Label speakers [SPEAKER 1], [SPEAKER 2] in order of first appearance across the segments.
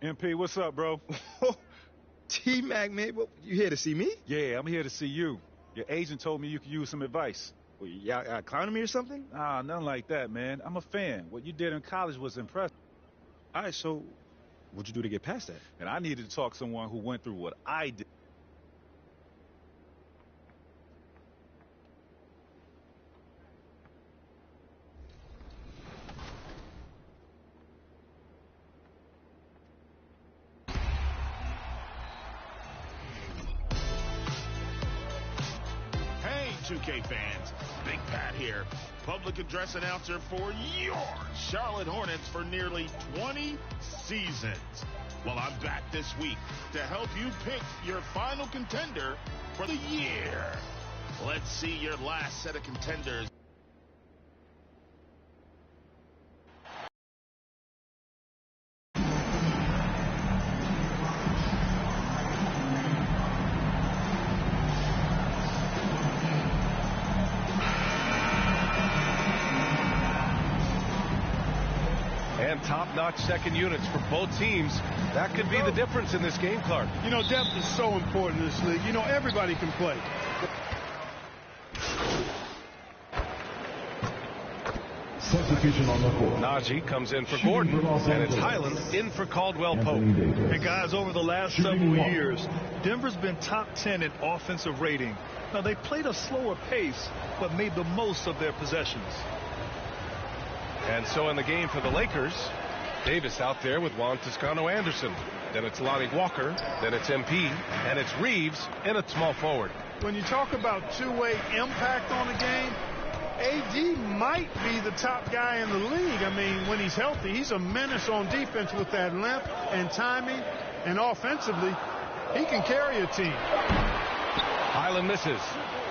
[SPEAKER 1] MP, what's up, bro?
[SPEAKER 2] T-Mac, man, what, you here to see me?
[SPEAKER 1] Yeah, I'm here to see you. Your agent told me you could use some advice.
[SPEAKER 2] Well, y'all clowning me or something?
[SPEAKER 1] Nah, nothing like that, man. I'm a fan. What you did in college was impressive.
[SPEAKER 2] All right, so what'd you do to get past that?
[SPEAKER 1] And I needed to talk to someone who went through what I did.
[SPEAKER 3] Hey, 2K fans, Big Pat here, public address announcer for your Charlotte Hornets for nearly 20 seasons. Well, I'm back this week to help you pick your final contender for the year. Let's see your last set of contenders.
[SPEAKER 4] And top-notch second units for both teams. That could be the difference in this game, Clark.
[SPEAKER 5] You know, depth is so important in this league. You know, everybody can play.
[SPEAKER 6] Substitution on the court.
[SPEAKER 4] Najee comes in for Gordon, and it's Highland in for Caldwell Pope.
[SPEAKER 7] And guys, over the last several years, Denver's been top 10 in offensive rating. Now, they played a slower pace, but made the most of their possessions.
[SPEAKER 4] And so in the game for the Lakers, Davis out there with Juan Toscano-Anderson. Then it's Lonnie Walker, then it's MP, and it's Reeves in a small forward.
[SPEAKER 5] When you talk about two-way impact on a game, AD might be the top guy in the league. I mean, when he's healthy, he's a menace on defense with that length and timing, and offensively, he can carry a team.
[SPEAKER 4] Highland misses.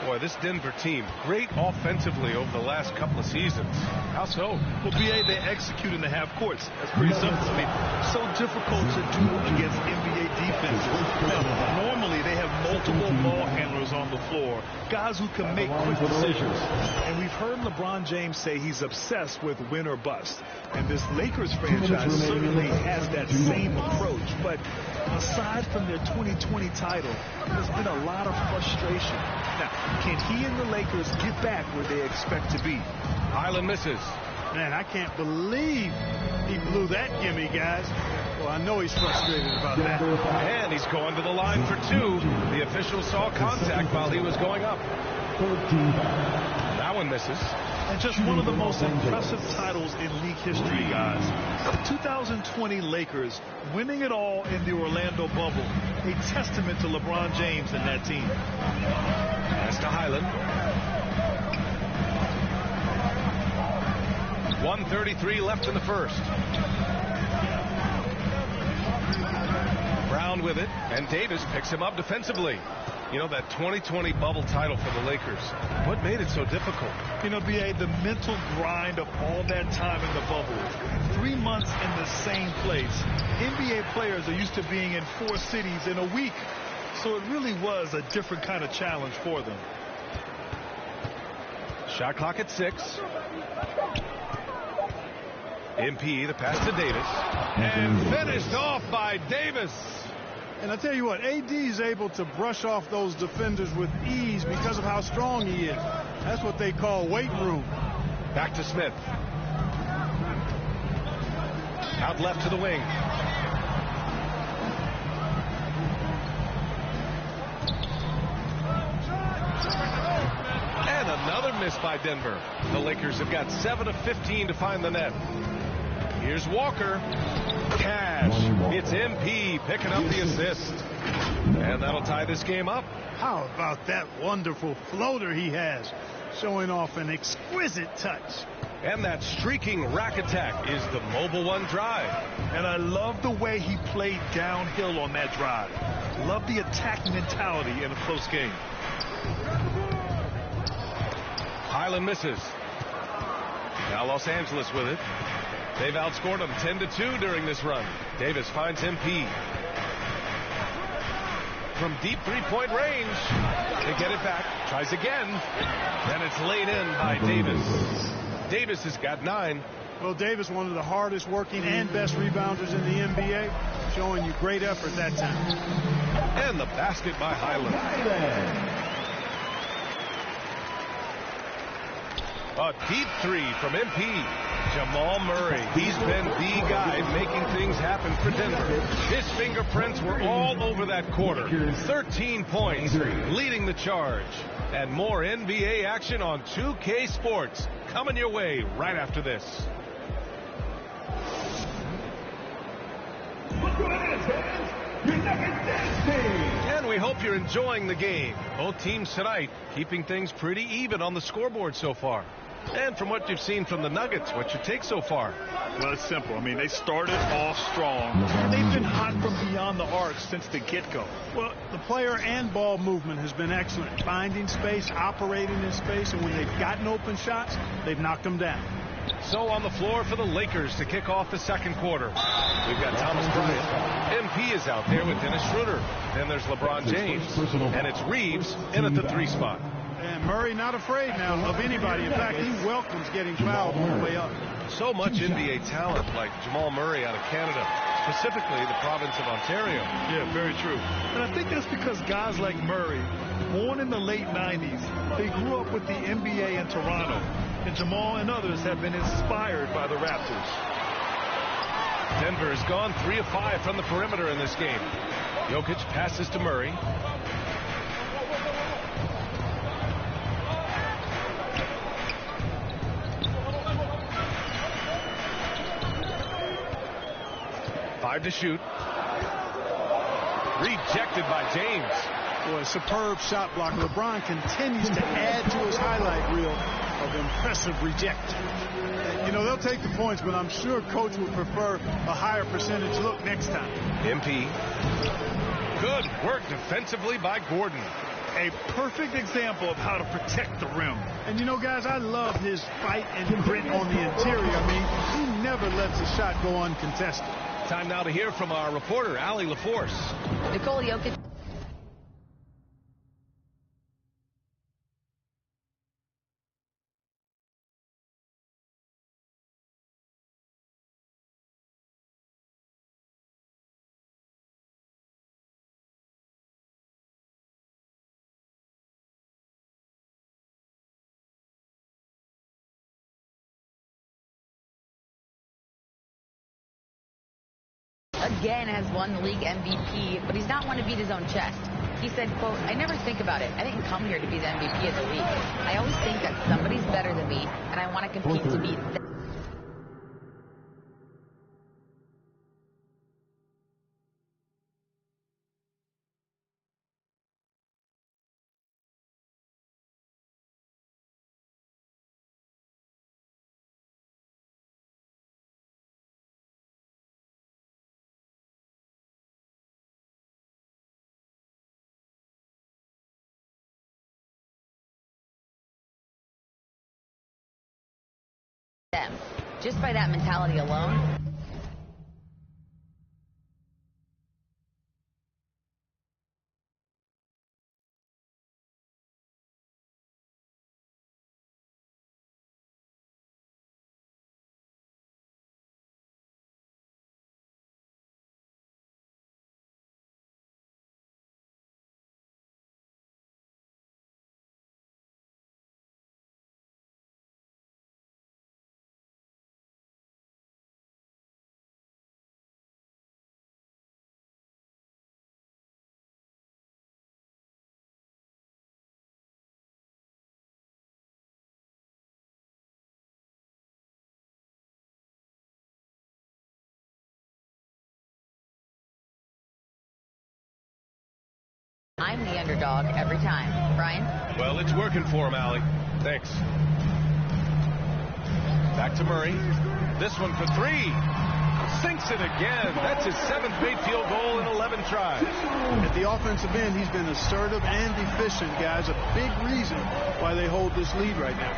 [SPEAKER 4] Boy, this Denver team, great offensively over the last couple of seasons. How so?
[SPEAKER 7] Well, BA, they execute in the half courts. That's pretty simple. I mean, so difficult to do against NBA defenses. Now, normally, they have multiple ball handlers on the floor, guys who can make quick decisions. And we've heard LeBron James say he's obsessed with win or bust. And this Lakers franchise certainly has that same approach. But aside from their 2020 title, there's been a lot of frustration. Now, can he and the Lakers get back where they expect to be?
[SPEAKER 4] Highland misses.
[SPEAKER 5] Man, I can't believe he blew that gimme, guys. Well, I know he's frustrated about that.
[SPEAKER 4] And he's going to the line for two. The official saw contact while he was going up. That one misses.
[SPEAKER 7] And just one of the most impressive titles in league history, guys. The 2020 Lakers winning it all in the Orlando bubble. A testament to LeBron James and that team.
[SPEAKER 4] Pass to Highland. 1:33 left in the first. Brown with it, and Davis picks him up defensively. You know, that 2020 bubble title for the Lakers. What made it so difficult?
[SPEAKER 7] You know, BA, the mental grind of all that time in the bubble. 3 months in the same place. NBA players are used to being in 4 cities in a week. So it really was a different kind of challenge for them.
[SPEAKER 4] Shot clock at 6. MP, the pass to Davis. And finished off by Davis.
[SPEAKER 5] And I tell you what, AD is able to brush off those defenders with ease because of how strong he is. That's what they call weight room.
[SPEAKER 4] Back to Smith. Out left to the wing. And another miss by Denver. The Lakers have got 7 of 15 to find the net. Here's Walker. Cash. It's MP picking up the assist. And that'll tie this game up.
[SPEAKER 5] How about that wonderful floater he has, showing off an exquisite touch.
[SPEAKER 4] And that streaking rack attack is the Mobile One drive.
[SPEAKER 7] And I love the way he played downhill on that drive. Love the attack mentality in a close game.
[SPEAKER 4] Highland misses. Now Los Angeles with it. They've outscored them 10-2 during this run. Davis finds MP. From deep three-point range. They get it back. Tries again. And it's laid in by Davis. Davis has got 9.
[SPEAKER 5] Well, Davis, one of the hardest working and best rebounders in the NBA. showing you great effort that time.
[SPEAKER 4] And the basket by Highland. A deep three from MP. Jamal Murray. He's been the guy making things happen for Denver. His fingerprints were all over that quarter. 13 points, leading the charge. And more NBA action on 2K Sports coming your way right after this. And we hope you're enjoying the game. Both teams tonight keeping things pretty even on the scoreboard so far. And from what you've seen from the Nuggets, what's your take so far?
[SPEAKER 7] Well, it's simple. I mean, they started off strong, and they've been hot from beyond the arc since the get-go.
[SPEAKER 5] Well, the player and ball movement has been excellent. Finding space, operating in space, and when they've gotten open shots, they've knocked them down.
[SPEAKER 4] So on the floor for the Lakers to kick off the second quarter. We've got Thomas Bryant. MP is out there with Dennis Schroeder. Then there's LeBron James. And it's Reeves in at the 3 spot.
[SPEAKER 5] And Murray not afraid now of anybody. In fact, he welcomes getting fouled on the way up.
[SPEAKER 4] So much NBA talent like Jamal Murray out of Canada, specifically the province of Ontario.
[SPEAKER 7] Yeah, very true. And I think that's because guys like Murray, born in the late 90s, they grew up with the NBA in Toronto. And Jamal and others have been inspired by the Raptors.
[SPEAKER 4] Denver has gone 3 of 5 from the perimeter in this game. Jokic passes to Murray. Five to shoot. Rejected by James.
[SPEAKER 5] Boy, superb shot block. LeBron continues to add to his highlight reel of impressive reject. You know, they'll take the points, but I'm sure coach would prefer a higher percentage look next time.
[SPEAKER 4] MP. Good work defensively by Gordon.
[SPEAKER 7] A perfect example of how to protect the rim.
[SPEAKER 5] And you know, guys, I love his fight and grit on the interior. I mean, he never lets a shot go uncontested.
[SPEAKER 4] Time now to hear from our reporter, Allie LaForce.
[SPEAKER 8] Nikola Jokic. Again has won the league MVP, but he's not one to beat his own chest. He said, quote, "I never think about it. I didn't come here to be the MVP of the league. I always think that somebody's better than me, and I want to compete to beat them." Just by that mentality alone. I'm the underdog every time. Brian?
[SPEAKER 4] Well, it's working for him, Allie. Thanks. Back to Murray. This one for 3. Sinks it again. That's his 7th made field goal in 11 tries.
[SPEAKER 5] At the offensive end, he's been assertive and efficient, guys. A big reason why they hold this lead right now.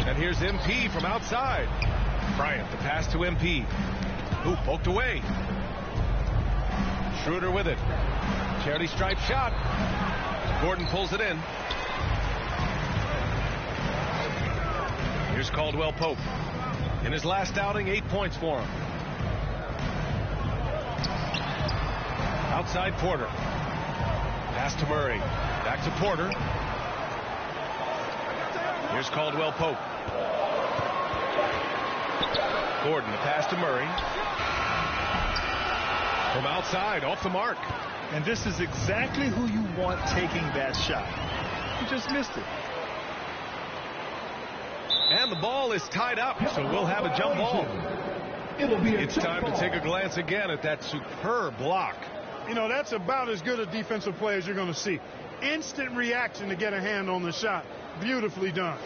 [SPEAKER 4] And here's MP from outside. Bryant, the pass to MP. Who poked away. Schroeder with it. Charity stripe shot. Gordon pulls it in. Here's Caldwell Pope. In his last outing, 8 points for him. outside Porter. Pass to Murray. Back to Porter. Here's Caldwell Pope. Gordon, the pass to Murray. From outside, off the mark.
[SPEAKER 7] And this is exactly who you want taking that shot. You just missed it.
[SPEAKER 4] And the ball is tied up, so we'll have a jump ball. It's time to take a glance again at that superb block.
[SPEAKER 5] You know, that's about as good a defensive play as you're going to see. Instant reaction to get a hand on the shot. Beautifully done.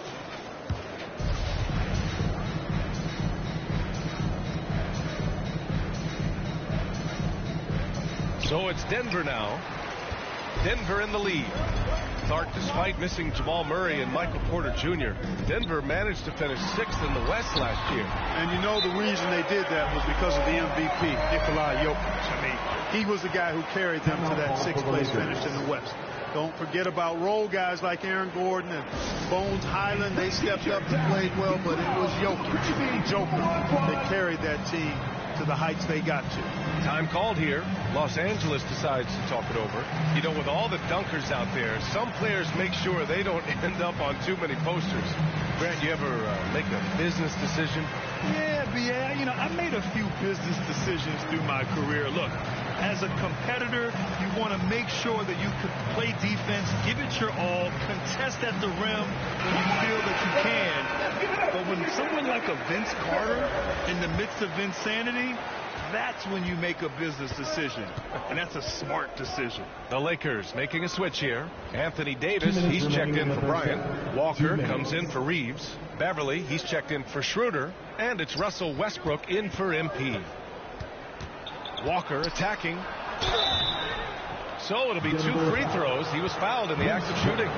[SPEAKER 4] So it's Denver now. Denver in the lead. Clark, despite missing Jamal Murray and Michael Porter Jr., Denver managed to finish 6th in the West last year.
[SPEAKER 5] And you know the reason they did that was because of the MVP, Nikola Jokic. I mean, he was the guy who carried them to that 6th place finish in the West. Don't forget about role guys like Aaron Gordon and Bones Highland. They stepped up and played well, but it was Jokic that carried that team to the heights they got to.
[SPEAKER 4] Time called here. Los Angeles decides to talk it over. You know, with all the dunkers out there, some players make sure they don't end up on too many posters. Grant, you ever make a business decision?
[SPEAKER 7] Yeah, B.A. You know, I made a few business decisions through my career. Look, as a competitor, you want to make sure that you can play defense, give it your all, contest at the rim when you feel that you can. But when someone like a Vince Carter in the midst of insanity, that's when you make a business decision. And that's a smart decision.
[SPEAKER 4] The Lakers making a switch here. Anthony Davis, he's checked in for Bryant. Walker comes in for Reeves. Beverly, he's checked in for Schroeder. And it's Russell Westbrook in for MP. Walker attacking. So it'll be 2 free throws. He was fouled in the act of shooting.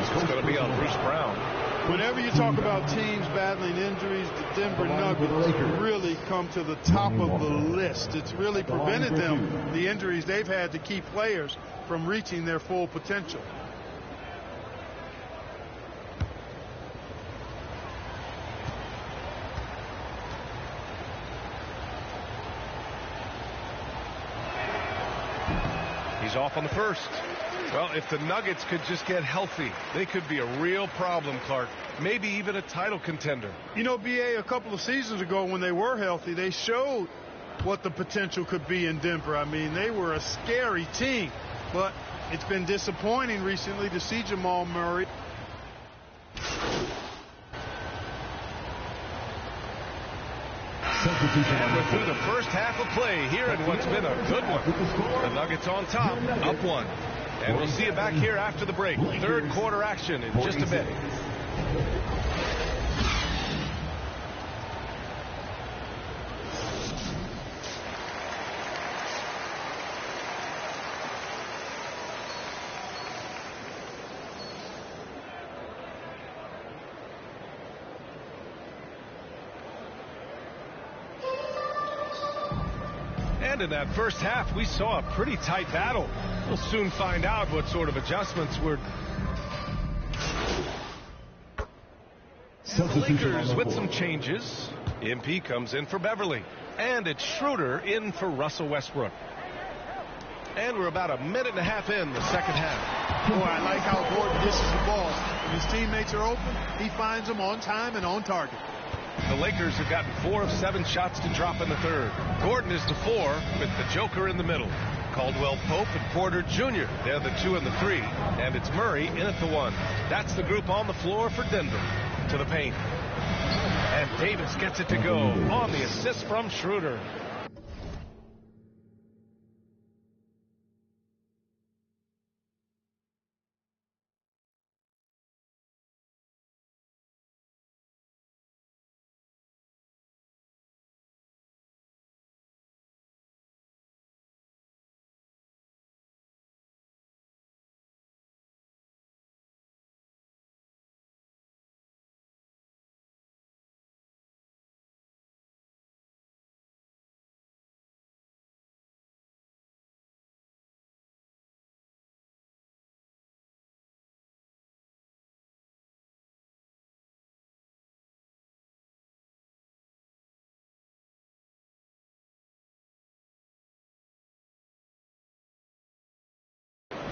[SPEAKER 4] It's going to be on Bruce Brown.
[SPEAKER 5] Whenever you talk about teams battling injuries, the Denver Nuggets really come to the top of the list. It's really prevented them, the injuries they've had, to keep players from reaching their full potential.
[SPEAKER 4] He's off on the first. Well, if the Nuggets could just get healthy, they could be a real problem, Clark. Maybe even a title contender.
[SPEAKER 5] You know, B.A., a couple of seasons ago when they were healthy, they showed what the potential could be in Denver. I mean, they were a scary team. But it's been disappointing recently to see Jamal Murray.
[SPEAKER 4] And we're through the first half of play here in what's been a good one. The Nuggets on top, up 1. And we'll see you back here after the break. Third quarter action in just a bit. And in that first half, we saw a pretty tight battle. We'll soon find out what sort of adjustments were. And the Lakers with some changes. MP comes in for Beverly. And it's Schroeder in for Russell Westbrook. And we're about a minute and a half in the second half.
[SPEAKER 5] Boy, I like how Gordon dishes the ball. When his teammates are open, he finds them on time and on target.
[SPEAKER 4] The Lakers have gotten 4 of 7 shots to drop in the third. Gordon is the 4 with the Joker in the middle. Caldwell Pope and Porter Jr. They're the 2 and the 3. And it's Murray in at the 1. That's the group on the floor for Denver. To the paint. And Davis gets it to go on the assist from Schroeder.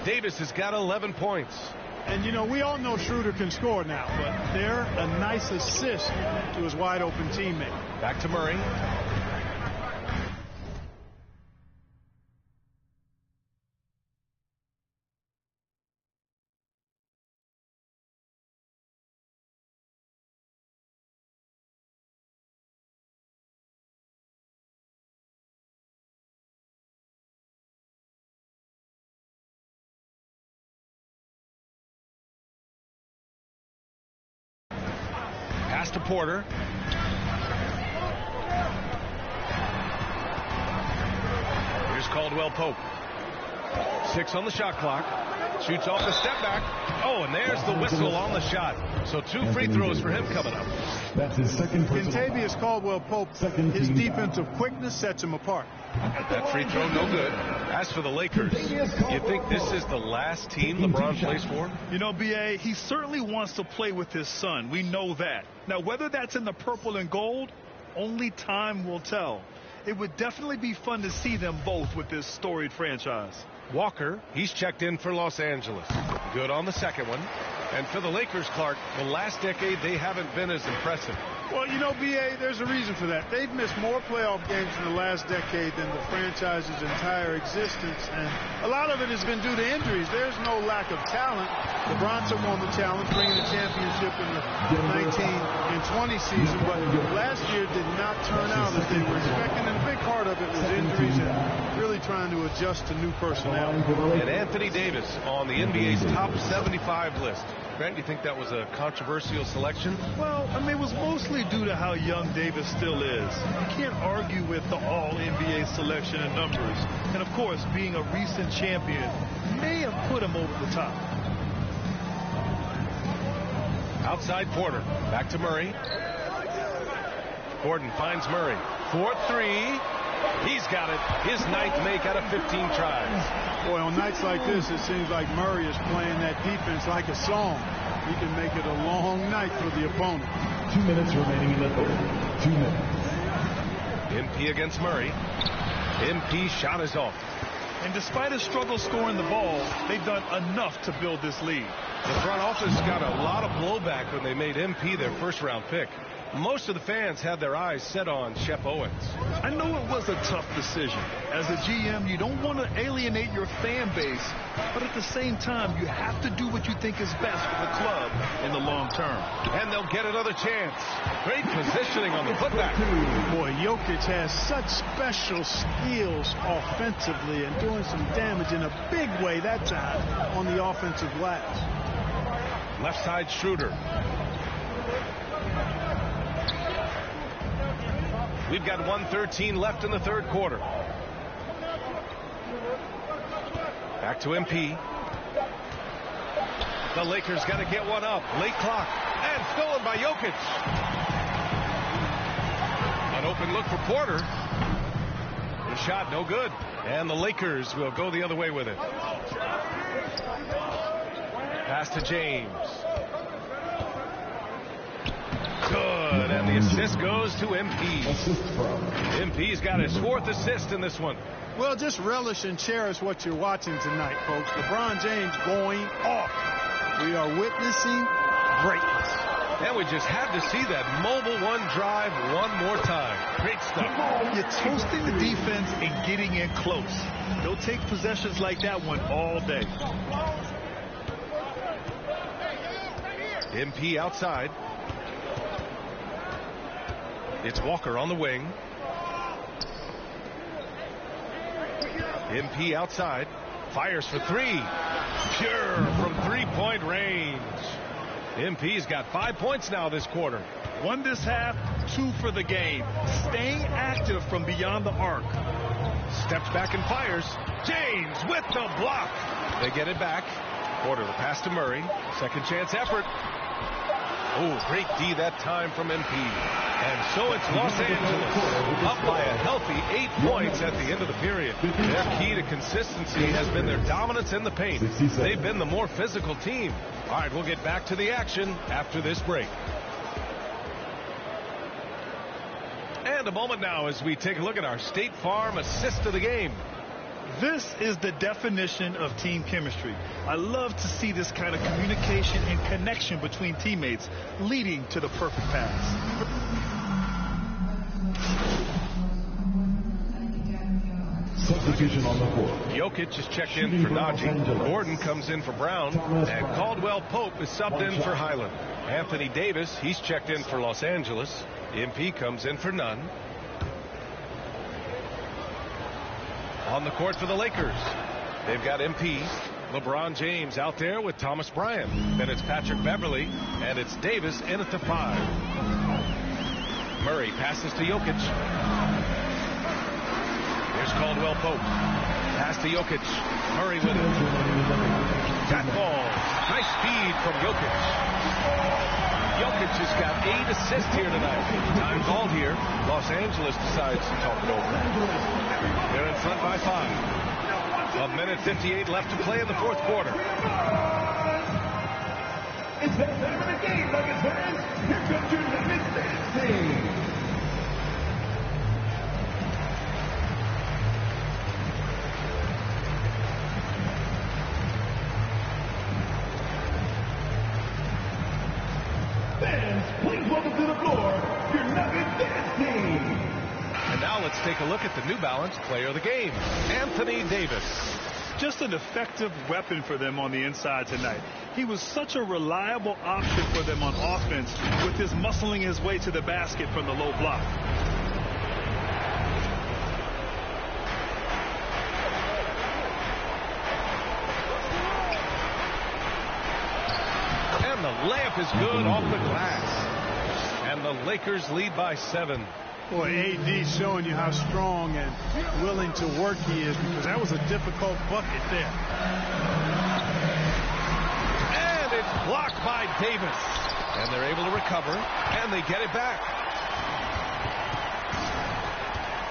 [SPEAKER 4] Davis has got 11 points.
[SPEAKER 5] And, you know, we all know Schroeder can score now, but they're a nice assist to his wide-open teammate.
[SPEAKER 4] Back to Murray. Pass to Porter. Here's Caldwell Pope. 6 on the shot clock. Shoots off the step back. Oh, and there's the whistle on the shot. So 2 free throws for him coming up.
[SPEAKER 6] That's his second personal.
[SPEAKER 5] Kentavious Caldwell-Pope, his defensive quickness sets him apart.
[SPEAKER 4] That free throw, no good. As for the Lakers, you think this is the last team LeBron plays for?
[SPEAKER 7] You know, B.A., he certainly wants to play with his son. We know that. Now, whether that's in the purple and gold, only time will tell. It would definitely be fun to see them both with this storied franchise.
[SPEAKER 4] Walker, he's checked in for Los Angeles. Good on the second one. And for the Lakers, Clark, the last decade, they haven't been as impressive.
[SPEAKER 5] Well, you know, B.A., there's a reason for that. They've missed more playoff games in the last decade than the franchise's entire existence, and a lot of it has been due to injuries. There's no lack of talent. LeBron took on the challenge, bringing the championship in the 19 and 20 season, but last year did not turn out as they were expecting, and a big part of it was injuries and really trying to adjust to new personnel.
[SPEAKER 4] And Anthony Davis on the NBA's top 75 list. Grant, you think that was a controversial selection?
[SPEAKER 7] Well, I mean, it was mostly due to how young Davis still is. You can't argue with the all-NBA selection and numbers. And, of course, being a recent champion may have put him over the top.
[SPEAKER 4] Outside Porter. Back to Murray. Gordon finds Murray. 4-3. He's got it. His 9th make out of 15 tries.
[SPEAKER 5] Boy, on nights like this, it seems like Murray is playing that defense like a song. He can make it a long night for the opponent.
[SPEAKER 6] 2 minutes remaining in the third. 2 minutes.
[SPEAKER 4] MP against Murray. MP shot is off.
[SPEAKER 7] And despite his struggle scoring the ball, they've done enough to build this lead.
[SPEAKER 4] The front office got a lot of blowback when they made MP their first-round pick. Most of the fans had their eyes set on Shep Owens.
[SPEAKER 7] I know it was a tough decision. As a GM, you don't want to alienate your fan base, but at the same time, you have to do what you think is best for the club in the long term.
[SPEAKER 4] And they'll get another chance. Great positioning on the putback.
[SPEAKER 5] Boy, Jokic has such special skills offensively and doing some damage in a big way that time on the offensive glass.
[SPEAKER 4] Left side Schroeder. We've got 1:13 left in the third quarter. Back to MP. The Lakers got to get one up. Late clock. And stolen by Jokic. An open look for Porter. The shot no good. And the Lakers will go the other way with it. Pass to James. Good, and the assist goes to MP. MP's got his 4th assist in this one.
[SPEAKER 5] Well, just relish and cherish what you're watching tonight, folks. LeBron James going off. We are witnessing greatness.
[SPEAKER 4] And we just had to see that mobile one drive one more time. Great stuff.
[SPEAKER 7] You're toasting the defense and getting in close. They'll take possessions like that one all day.
[SPEAKER 4] MP outside. It's Walker on the wing. MP outside. Fires for 3. Pure from 3-point range. MP's got 5 points now this quarter.
[SPEAKER 7] 1 this half, 2 for the game. Staying active from beyond the arc.
[SPEAKER 4] Steps back and fires. James with the block. They get it back. Porter the pass to Murray. Second chance effort. Oh, great D that time from MP. And so it's Los Angeles up by a healthy 8 points at the end of the period. Their key to consistency has been their dominance in the paint. They've been the more physical team. All right, we'll get back to the action after this break. And a moment now as we take a look at our State Farm assist of the game.
[SPEAKER 7] This is the definition of team chemistry. I love to see this kind of communication and connection between teammates leading to the perfect pass.
[SPEAKER 6] Substitution on the floor.
[SPEAKER 4] Jokic is checked in for Najee. Gordon comes in for Brown. And Caldwell Pope is subbed in for Highland. Anthony Davis, he's checked in for Los Angeles. MP comes in for Nunn. On the court for the Lakers, they've got MP, LeBron James out there with Thomas Bryant. Then it's Patrick Beverly, and it's Davis in at the 5. Murray passes to Jokic. Here's Caldwell Pope. Pass to Jokic. Murray with it. That ball. Nice speed from Jokic. Jokic has got 8 assists here tonight. Time called here. Los Angeles decides to talk it over. They're in front by 5. 1:58 left to play in the fourth quarter.
[SPEAKER 6] It's that time of the game, Nuggets fans. Here comes your Nuggets dancing. Fans, please welcome to the floor your Nuggets dance team.
[SPEAKER 4] And now let's take a look at the New Balance player of the game, Anthony Davis.
[SPEAKER 7] Just an effective weapon for them on the inside tonight. He was such a reliable option for them on offense with his muscling his way to the basket from the low block.
[SPEAKER 4] And the layup is good off the glass. And the Lakers lead by 7.
[SPEAKER 5] Boy, AD showing you how strong and willing to work he is, because that was a difficult bucket there.
[SPEAKER 4] And it's blocked by Davis. And they're able to recover, and they get it back.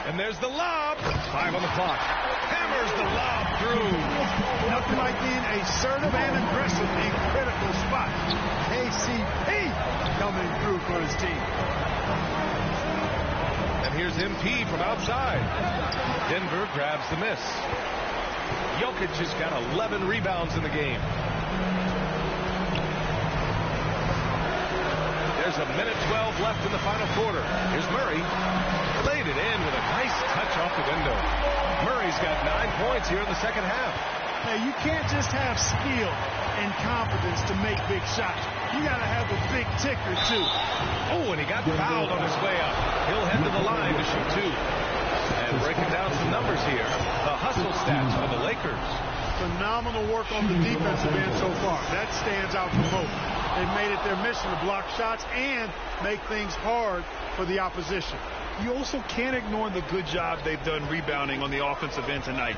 [SPEAKER 4] And there's the lob. 5 on the clock. Hammers the lob through.
[SPEAKER 5] Nothing like being assertive and aggressive in critical spots. KCP coming through for his team.
[SPEAKER 4] And here's MP from outside. Denver grabs the miss. Jokic has got 11 rebounds in the game. There's 1:12 left in the final quarter. Here's Murray. Laid it in with a nice touch off the window. Murray's got 9 points here in the second half.
[SPEAKER 5] Hey, you can't just have skill and confidence to make big shots. You got to have a big ticker, too.
[SPEAKER 4] Oh, and he got fouled on his way up. He'll head to the line to shoot 2. And breaking down some numbers here, the hustle stats for the Lakers.
[SPEAKER 5] Phenomenal work on the defensive end so far. That stands out the most. They've made it their mission to block shots and make things hard for the opposition.
[SPEAKER 7] You also can't ignore the good job they've done rebounding on the offensive end tonight.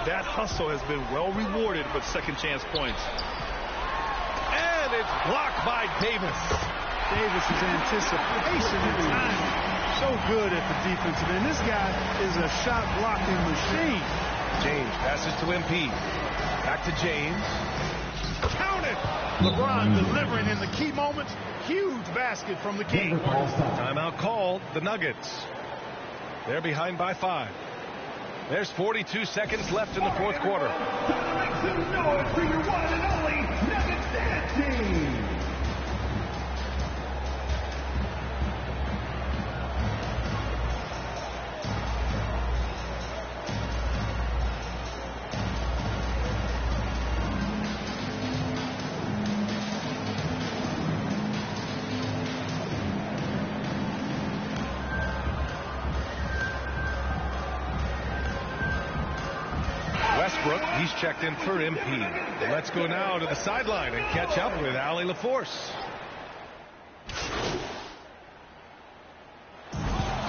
[SPEAKER 7] That hustle has been well rewarded with second chance points.
[SPEAKER 4] And it's blocked by Davis.
[SPEAKER 5] Davis's anticipation and timing so good at the defensive end. This guy is a shot blocking machine.
[SPEAKER 4] James passes to MP. Back to James.
[SPEAKER 5] Count it! LeBron delivering in the key moments. Huge basket from the King.
[SPEAKER 4] Timeout called. The Nuggets. They're behind by 5. There's 42 seconds left in the fourth quarter.
[SPEAKER 6] Make some noise for your one and only Nuggets dance team.
[SPEAKER 4] He's checked in for MP. Let's go now to the sideline and catch up with Allie LaForce.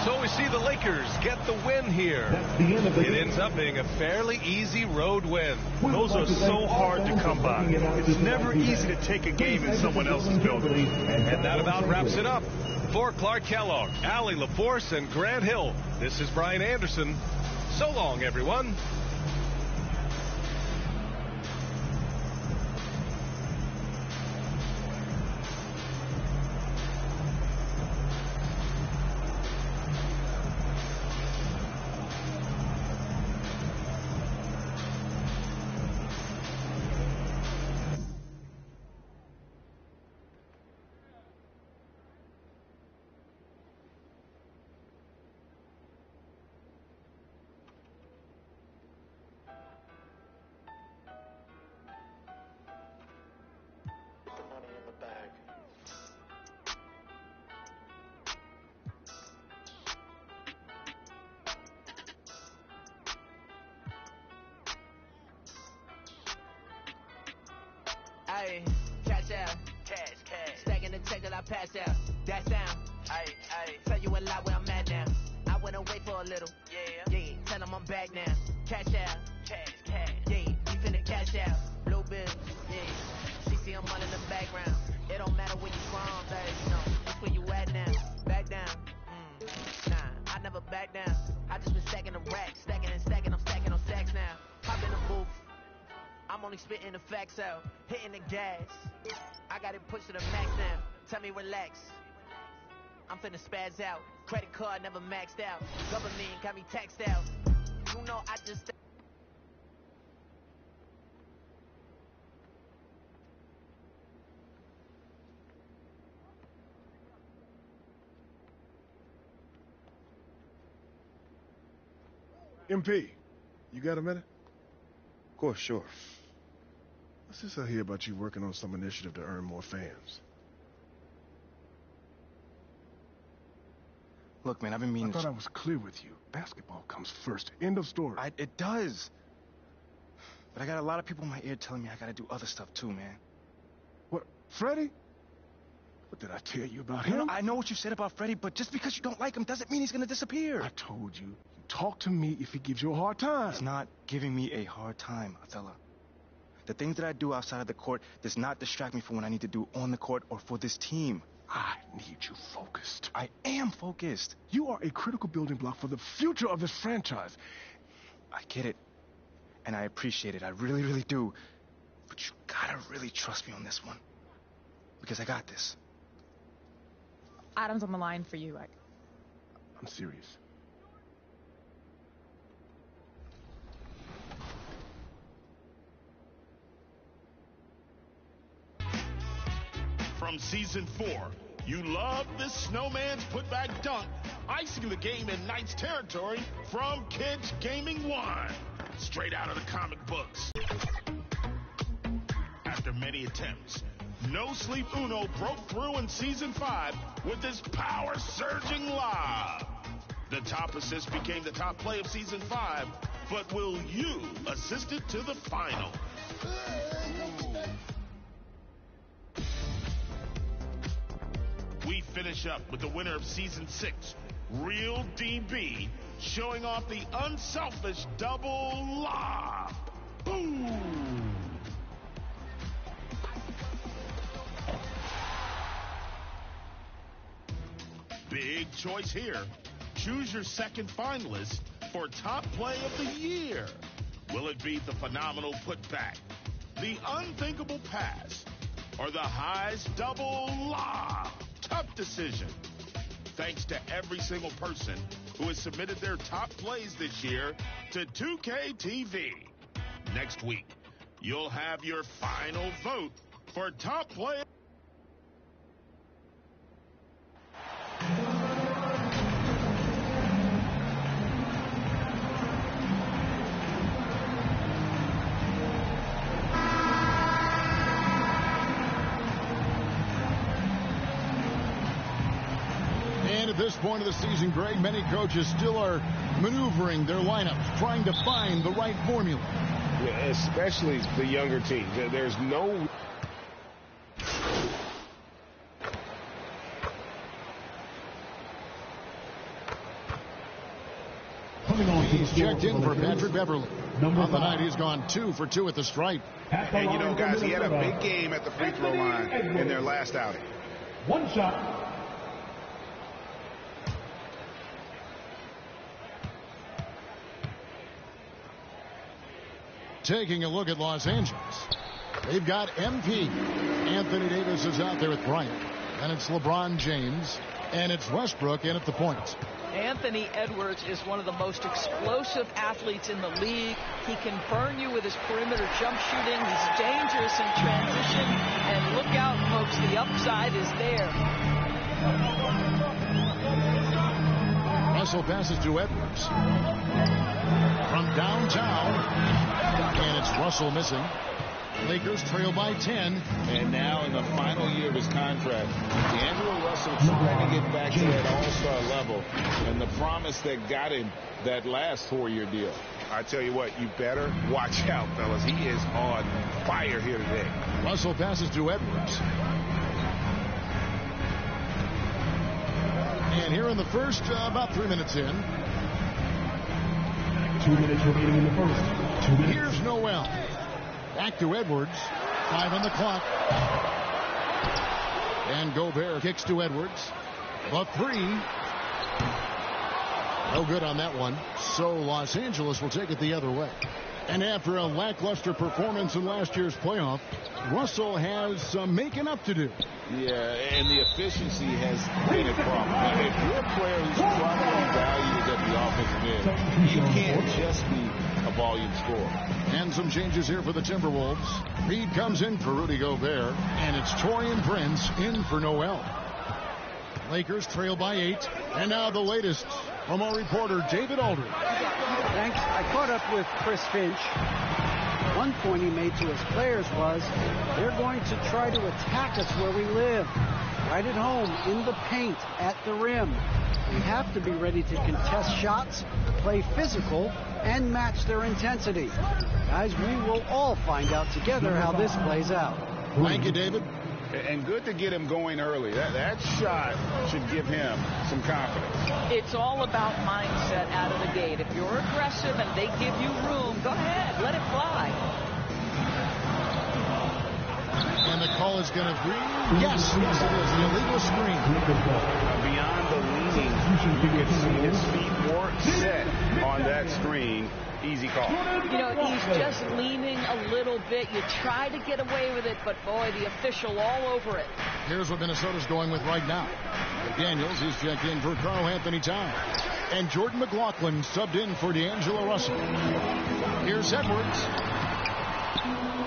[SPEAKER 4] So we see the Lakers get the win here. It ends up being a fairly easy road win.
[SPEAKER 7] Those are so hard to come by. It's never easy to take a game in someone else's building.
[SPEAKER 4] And that about wraps it up. For Clark Kellogg, Allie LaForce, and Grant Hill, this is Brian Anderson. So long, everyone.
[SPEAKER 9] pass out. That sound. Tell you a lot where I'm at now. I went away for a little. Yeah. Tell them I'm back now. Cash out. Cash. Yeah. We finna cash out. Blue bill. Yeah. She see I'm all in the background. It don't matter where you from, baby. No, that's where you at now. Back down. Nah, I never back down. I just been stacking the racks, stacking and stacking. I'm stacking on stacks now. Pop in the booth. I'm only spitting the facts out, hitting the gas. I got it pushed to the max now. Tell me relax. I'm finna spaz out. Credit card never maxed out. Government got me taxed out. You know I just.
[SPEAKER 10] MP, you got a minute?
[SPEAKER 2] Of course, sure.
[SPEAKER 10] What's this I hear about you working on some initiative to earn more fans?
[SPEAKER 2] Look, man, I've been meaning
[SPEAKER 10] I thought I was clear with you. Basketball comes first. End of story.
[SPEAKER 2] It does. But I got a lot of people in my ear telling me I gotta do other stuff too, man.
[SPEAKER 10] What, Freddie? What did I tell you about him?
[SPEAKER 2] No, I know what you said about Freddie, but just because you don't like him doesn't mean he's gonna disappear.
[SPEAKER 10] I told you. Talk to me if he gives you a hard time.
[SPEAKER 2] He's not giving me a hard time, Othello. The things that I do outside of the court does not distract me from what I need to do on the court or for this team.
[SPEAKER 10] I need you focused.
[SPEAKER 2] I am focused.
[SPEAKER 10] You are a critical building block for the future of this franchise.
[SPEAKER 2] I get it. And I appreciate it. I really, really do. But you gotta really trust me on this one. Because I got this.
[SPEAKER 8] Adam's on the line for you.
[SPEAKER 10] I'm serious.
[SPEAKER 3] From season 4, you love this snowman's putback dunk, icing the game in Knights territory from Kids Gaming 1. Straight out of the comic books. After many attempts, No Sleep Uno broke through in season 5 with his power-surging lob. The top assist became the top play of season 5, but will you assist it to the final? We finish up with the winner of season 6, Real DB, showing off the unselfish double lob. Boom! Big choice here. Choose your second finalist for top play of the year. Will it be the phenomenal putback, the unthinkable pass, or the highs double lob? Tough decision. Thanks to every single person who has submitted their top plays this year to 2K TV. Next week, you'll have your final vote for top play.
[SPEAKER 11] At this point of the season, Greg, many coaches still are maneuvering their lineups, trying to find the right formula.
[SPEAKER 12] Yeah, especially the younger teams. There's no...
[SPEAKER 11] He's checked in for Patrick Beverly. On the night, he's gone 2 for 2 at the stripe.
[SPEAKER 12] And, you know, guys, he had a big game at the free throw line in their last outing.
[SPEAKER 6] One shot.
[SPEAKER 11] Taking a look at Los Angeles. They've got MP. Anthony Davis is out there with Bryant. And it's LeBron James. And it's Westbrook in at the point.
[SPEAKER 13] Anthony Edwards is one of the most explosive athletes in the league. He can burn you with his perimeter jump shooting. He's dangerous in transition. And look out, folks, the upside is there.
[SPEAKER 11] Russell passes to Edwards. From downtown. And it's Russell missing. Lakers trail by 10.
[SPEAKER 12] And now in the final year of his contract, D'Angelo Russell trying to get back to that all-star level and the promise that got him that last 4-year deal. I tell you what, you better watch out, fellas. He is on fire here today.
[SPEAKER 11] Russell passes to Edwards. And here in the first, about 3 minutes in.
[SPEAKER 6] 2 minutes remaining in the first. 2 minutes.
[SPEAKER 11] Here's Noel. Back to Edwards. 5 on the clock. And Gobert kicks to Edwards. The three. No good on that one. So Los Angeles will take it the other way. And after a lackluster performance in last year's playoff, Russell has some making up to do.
[SPEAKER 12] Yeah, and the efficiency has been a problem. If you're a player who's properly valued at the offensive end, you can't just be a volume scorer.
[SPEAKER 11] And some changes here for the Timberwolves. Reed comes in for Rudy Gobert, and it's Taurean Prince in for Noel. Lakers trail by 8, and now the latest from our reporter David Aldridge.
[SPEAKER 14] Thanks. I caught up with Chris Finch. One point he made to his players was, they're going to try to attack us where we live, right at home, in the paint, at the rim. We have to be ready to contest shots, play physical, and match their intensity. Guys, we will all find out together how this plays out.
[SPEAKER 11] Thank you, David.
[SPEAKER 12] And good to get him going early. That shot should give him some confidence.
[SPEAKER 13] It's all about mindset out of the gate. If you're aggressive and they give you room, go ahead, let it fly.
[SPEAKER 11] And the call is going to be, yes, it is, the illegal screen.
[SPEAKER 12] Beyond the leaning, you can see his feet weren't set on that screen. Easy call.
[SPEAKER 13] You know, he's just leaning a little bit. You try to get away with it, but boy, the official all over it.
[SPEAKER 11] Here's what Minnesota's going with right now. Daniels is checked in for Karl Anthony Towns. And Jordan McLaughlin subbed in for D'Angelo Russell. Here's Edwards.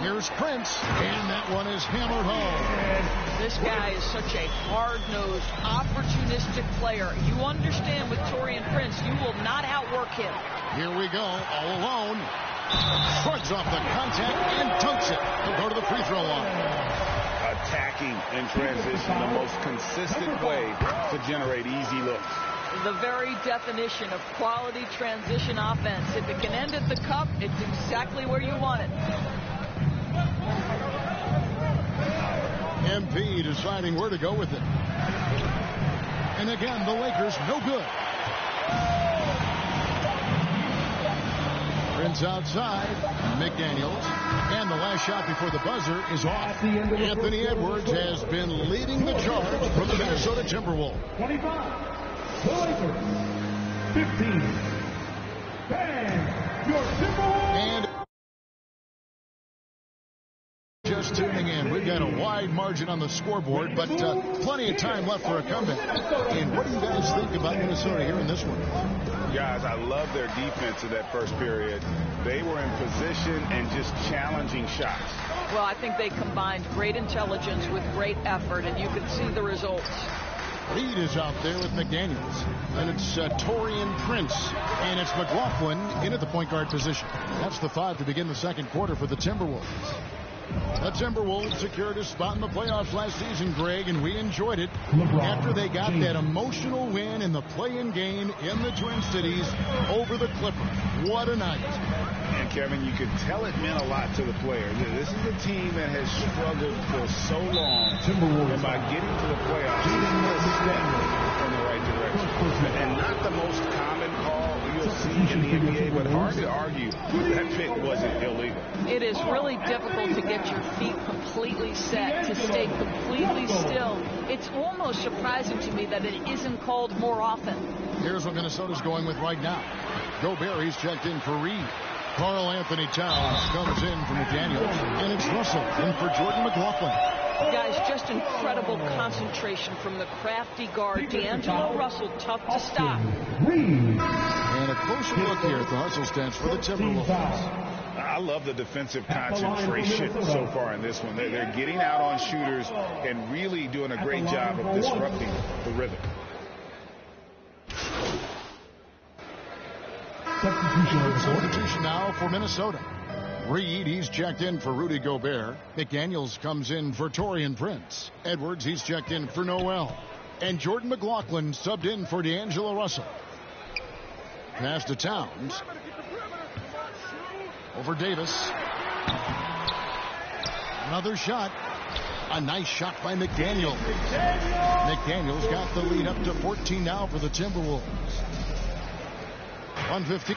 [SPEAKER 11] Here's Prince. And that one is hammered home.
[SPEAKER 13] This guy is such a hard-nosed, opportunistic player. You understand with Taurean Prince, you will not outwork him.
[SPEAKER 11] Here we go, all alone. Shrugs off the contact and dunks it. He'll go to the free throw line.
[SPEAKER 12] Attacking in transition, the most consistent way to generate easy looks.
[SPEAKER 13] The very definition of quality transition offense. If it can end at the cup, it's exactly where you want it.
[SPEAKER 11] MP deciding where to go with it. And again, the Lakers no good. Prince outside. McDaniels. And the last shot before the buzzer is off. Anthony Edwards has been leading the charge for the Minnesota Timberwolves.
[SPEAKER 6] 25. The Lakers. 15. Bang. Your Timberwolves.
[SPEAKER 11] And just tuning in, we've got a wide margin on the scoreboard, but plenty of time left for a comeback. And what do you guys think about Minnesota here in this one?
[SPEAKER 12] Guys, I love their defense in that first period. They were in position and just challenging shots.
[SPEAKER 13] Well, I think they combined great intelligence with great effort, and you can see the results.
[SPEAKER 11] Reed is out there with McDaniels, and it's Taurean Prince, and it's McLaughlin in at the point guard position. That's the 5 to begin the second quarter for the Timberwolves. The Timberwolves secured a spot in the playoffs last season, Greg, and we enjoyed it after they got that emotional win in the play-in game in the Twin Cities over the Clippers. What a night.
[SPEAKER 12] And, Kevin, you could tell it meant a lot to the players. This is a team that has struggled for so long, and by getting to the playoffs, it's a step in the right direction. And not the most common call you'll see in the NBA, but hard to argue that pick wasn't illegal.
[SPEAKER 13] It is really difficult to get your feet completely set, to stay completely still. It's almost surprising to me that it isn't called more often.
[SPEAKER 11] Here's what Minnesota's going with right now. Gobert, he's checked in for Reed. Karl Anthony Towns comes in for McDaniels, and it's Russell in for Jordan McLaughlin.
[SPEAKER 13] Guys, just incredible concentration from the crafty guard, D'Angelo Russell, tough to stop.
[SPEAKER 11] And a closer look here at the hustle stats for the Timberwolves.
[SPEAKER 12] I love the defensive concentration so far in this one. They're getting out on shooters and really doing a great job of disrupting the rhythm.
[SPEAKER 11] Substitution now for Minnesota. Reed, he's checked in for Rudy Gobert. McDaniels comes in for Taurean Prince. Edwards, he's checked in for Noel. And Jordan McLaughlin subbed in for D'Angelo Russell. Pass to Towns. Over Davis. Another shot. A nice shot by McDaniel. McDaniel's got the lead up to 14 now for the Timberwolves. 150.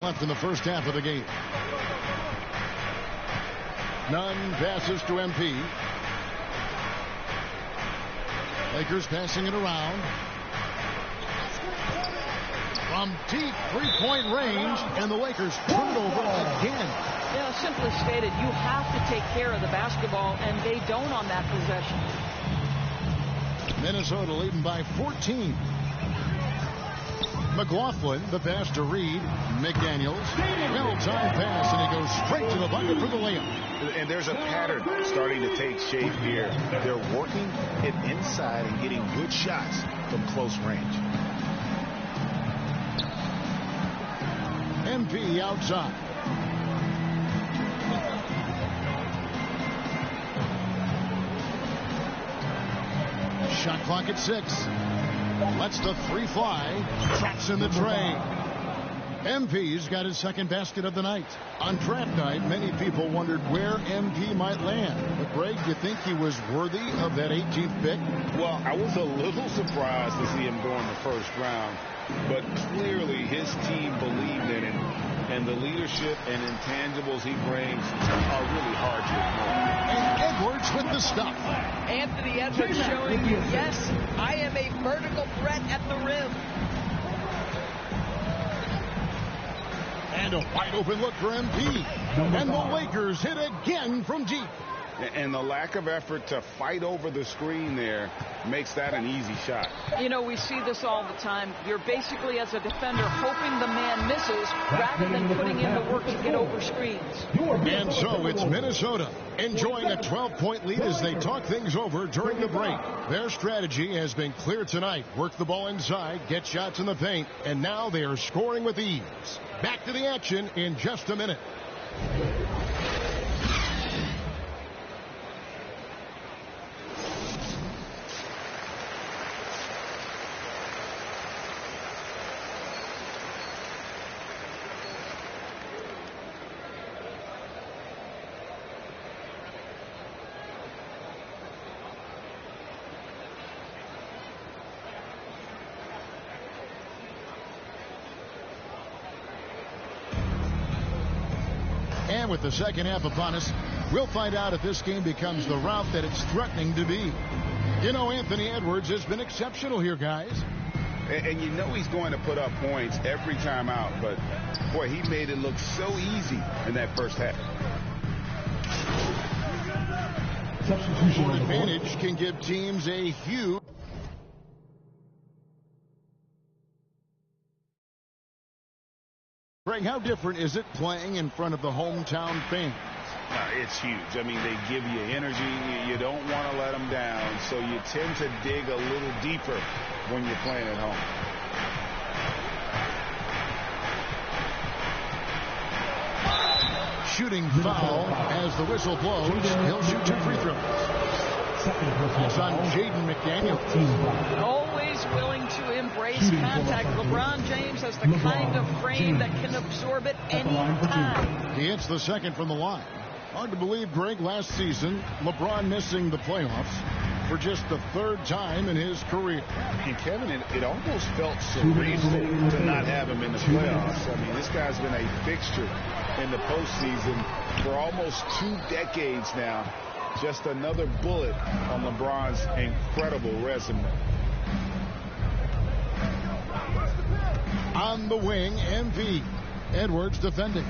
[SPEAKER 11] Left in the first half of the game. Nunn passes to MP. Lakers passing it around. From deep three-point range, and the Lakers turn it over again.
[SPEAKER 13] Yeah, simply stated, you have to take care of the basketball, and they don't on that possession.
[SPEAKER 11] Minnesota leading by 14. McLaughlin, the pass to Reed. McDaniels, well-timed pass, and he goes straight to the bucket for the layup.
[SPEAKER 12] And there's a pattern starting to take shape here. They're working it inside and getting good shots from close range.
[SPEAKER 11] MP outside. Shot clock at 6. Lets the three fly. Traps in the tray. MP's got his second basket of the night. On draft night, many people wondered where MP might land. But, Greg, you think he was worthy of that 18th pick?
[SPEAKER 12] Well, I was a little surprised to see him go in the first round. But clearly his team believed in him. And the leadership and intangibles he brings are really hard to ignore.
[SPEAKER 11] And Edwards with the stuff.
[SPEAKER 13] Anthony Edwards showing you, yes, I am a vertical threat at the rim.
[SPEAKER 11] And a wide open look for MP. And the Lakers hit again from deep.
[SPEAKER 12] And the lack of effort to fight over the screen there makes that an easy shot.
[SPEAKER 13] You know, we see this all the time. You're basically, as a defender, hoping the man misses rather than putting in the work to get over screens.
[SPEAKER 11] And so it's Minnesota enjoying a 12-point lead as they talk things over during the break. Their strategy has been clear tonight. Work the ball inside, get shots in the paint, and now they are scoring with ease. Back to the action in just a minute. And with the second half upon us, we'll find out if this game becomes the route that it's threatening to be. You know, Anthony Edwards has been exceptional here, guys.
[SPEAKER 12] And you know he's going to put up points every time out, but boy, he made it look so easy in that first half.
[SPEAKER 11] Short advantage can give teams a huge... Greg, how different is it playing in front of the hometown fans?
[SPEAKER 12] It's huge. I mean, they give you energy. You don't want to let them down, so you tend to dig a little deeper when you're playing at home.
[SPEAKER 11] Shooting foul as the whistle blows. He'll shoot 2 free throws. It's on Jaden McDaniels.
[SPEAKER 13] Always willing to embrace contact. LeBron James has the kind of frame that can absorb it any time.
[SPEAKER 11] He hits the second from the line. Hard to believe, Greg, last season, LeBron missing the playoffs for just the 3rd time in his career.
[SPEAKER 12] And Kevin, it almost felt surreal to not have him in the playoffs. I mean, this guy's been a fixture in the postseason for almost 2 decades now. Just another bullet on LeBron's incredible resume.
[SPEAKER 11] On the wing, MV. Edwards defending.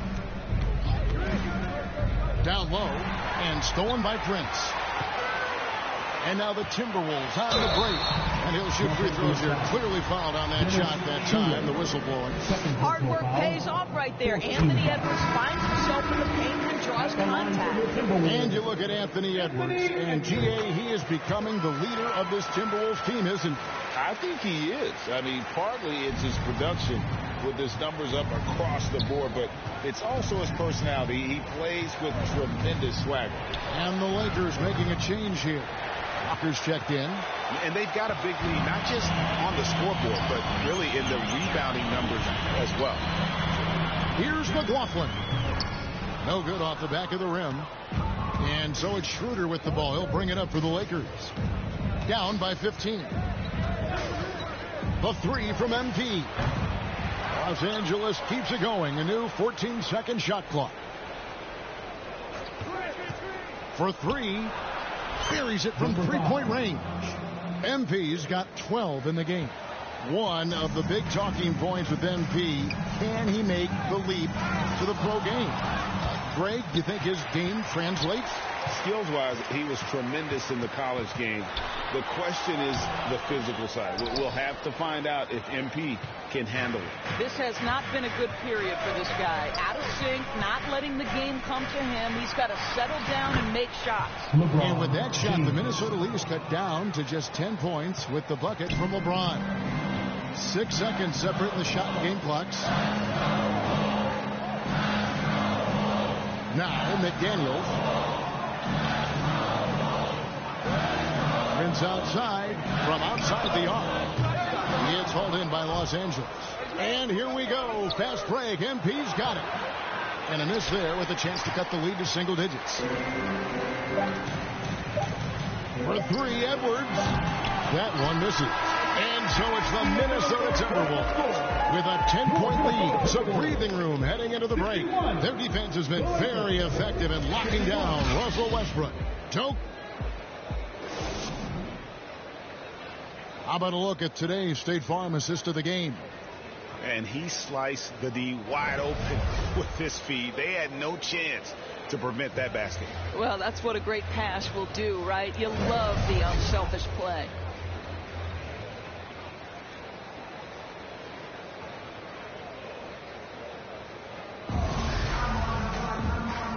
[SPEAKER 11] Down low and stolen by Prince. And now the Timberwolves on the break. And he'll shoot free throws here. Clearly fouled on that shot that time. The whistle blowing.
[SPEAKER 13] Hard work pays off right there. Anthony Edwards finds himself in the paint and draws contact.
[SPEAKER 11] And you look at Anthony Edwards. And, G.A., he is becoming the leader of this Timberwolves team, isn't he?
[SPEAKER 12] I think he is. I mean, partly it's his production with his numbers up across the board, but it's also his personality. He plays with tremendous swagger.
[SPEAKER 11] And the Lakers making a change here. Walker's checked in.
[SPEAKER 12] And they've got a big lead, not just on the scoreboard, but really in the rebounding numbers as well.
[SPEAKER 11] Here's McLaughlin. No good off the back of the rim. And so it's Schroeder with the ball. He'll bring it up for the Lakers. Down by 15. The 3 from MP. Los Angeles keeps it going. A new 14-second shot clock. For 3. Buries it from 3-point range. MP's got 12 in the game. One of the big talking points with MP, can he make the leap to the pro game? Greg, do you think his game translates?
[SPEAKER 12] Skills-wise, he was tremendous in the college game. The question is the physical side. We'll have to find out if MP can handle it.
[SPEAKER 13] This has not been a good period for this guy. Out of sync, not letting the game come to him. He's got to settle down and make shots.
[SPEAKER 11] And with that shot, the Minnesota lead is cut down to just 10 points with the bucket from LeBron. 6 seconds separating the shot and game clocks. Now, McDaniels. Prince outside from outside the arc. He gets hauled in by Los Angeles. And here we go. Fast break. MP's got it. And a miss there with a chance to cut the lead to single digits. For 3, Edwards. That one misses. And so it's the Minnesota Timberwolves with a 10-point lead. So breathing room heading into the break. Their defense has been very effective in locking down Russell Westbrook. Toke. How about a look at today's State Farm assist of the game?
[SPEAKER 12] And he sliced the D wide open with his feed. They had no chance to prevent that basket.
[SPEAKER 13] Well, that's what a great pass will do, right? You love the unselfish play.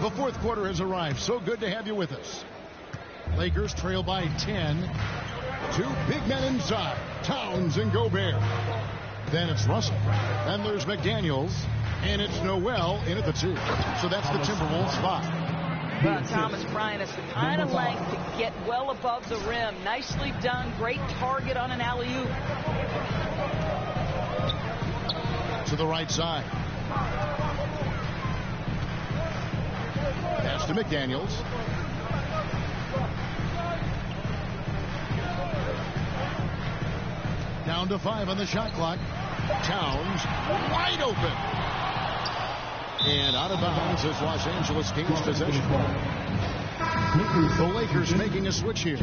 [SPEAKER 11] The fourth quarter has arrived. So good to have you with us. Lakers trail by 10. 2 big men inside, Towns and Gobert. Then it's Russell. Then there's McDaniels. And it's Noel in at the 2. So that's the Timberwolves spot.
[SPEAKER 13] Well, Thomas Bryant has the kind of length to get well above the rim. Nicely done. Great target on an alley-oop.
[SPEAKER 11] To the right side. Pass to McDaniels. Down to 5 on the shot clock. Towns wide open. And out of bounds as Los Angeles gains possession. The Lakers making a switch here.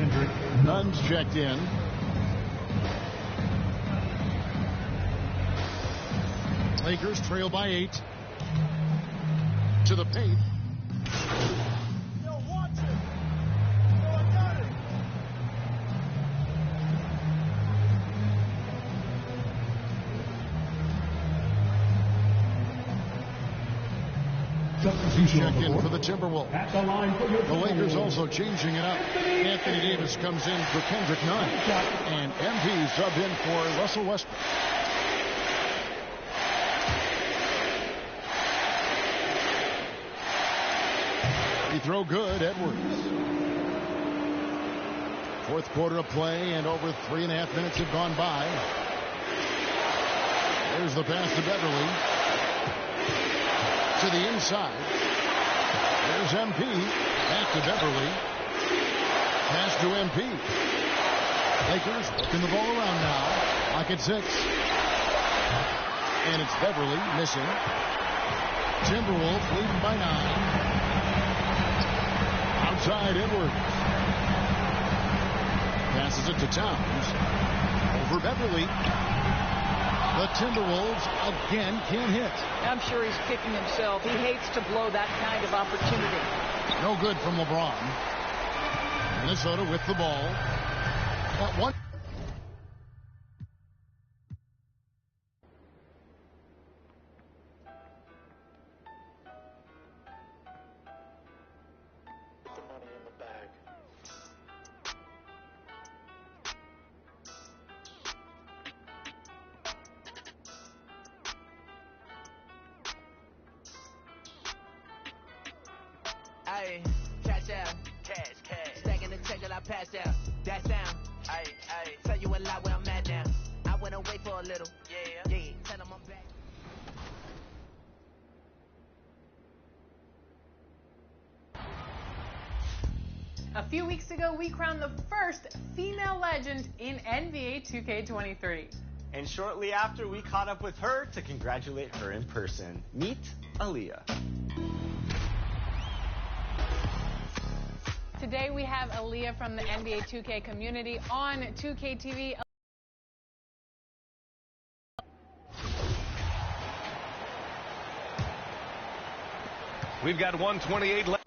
[SPEAKER 11] Nunn's checked in. Lakers trail by 8. To the paint. Check in for the Timberwolves. The Lakers also changing it up. Anthony Davis comes in for Kendrick Nunn. And MP subbed in for Russell Westbrook. Free throw good, Edwards. Fourth quarter of play, and over 3.5 minutes have gone by. There's the pass to Beverly. To the inside. There's MP. Back to Beverly. Pass to MP. Lakers working the ball around now. Clock at 6. And it's Beverly missing. Timberwolves leading by 9. Outside Edwards. Passes it to Towns. Over Beverly. The Timberwolves again can't hit.
[SPEAKER 13] I'm sure he's kicking himself. He hates to blow that kind of opportunity.
[SPEAKER 11] No good from LeBron. Minnesota with the ball. Got one.
[SPEAKER 15] Put the money in the bag.
[SPEAKER 9] Aye, cash out, cash. Stacking the check till I pass out. That sound, aye. Tell you a lot where I'm at now. I went away for a little, yeah. Tell them I'm back.
[SPEAKER 16] A few weeks ago, we crowned the first female legend in NBA 2K23.
[SPEAKER 17] And shortly after, we caught up with her to congratulate her in person. Meet Aaliyah.
[SPEAKER 16] Today, we have Aaliyah from the NBA 2K community on 2K TV.
[SPEAKER 4] We've got 128 left.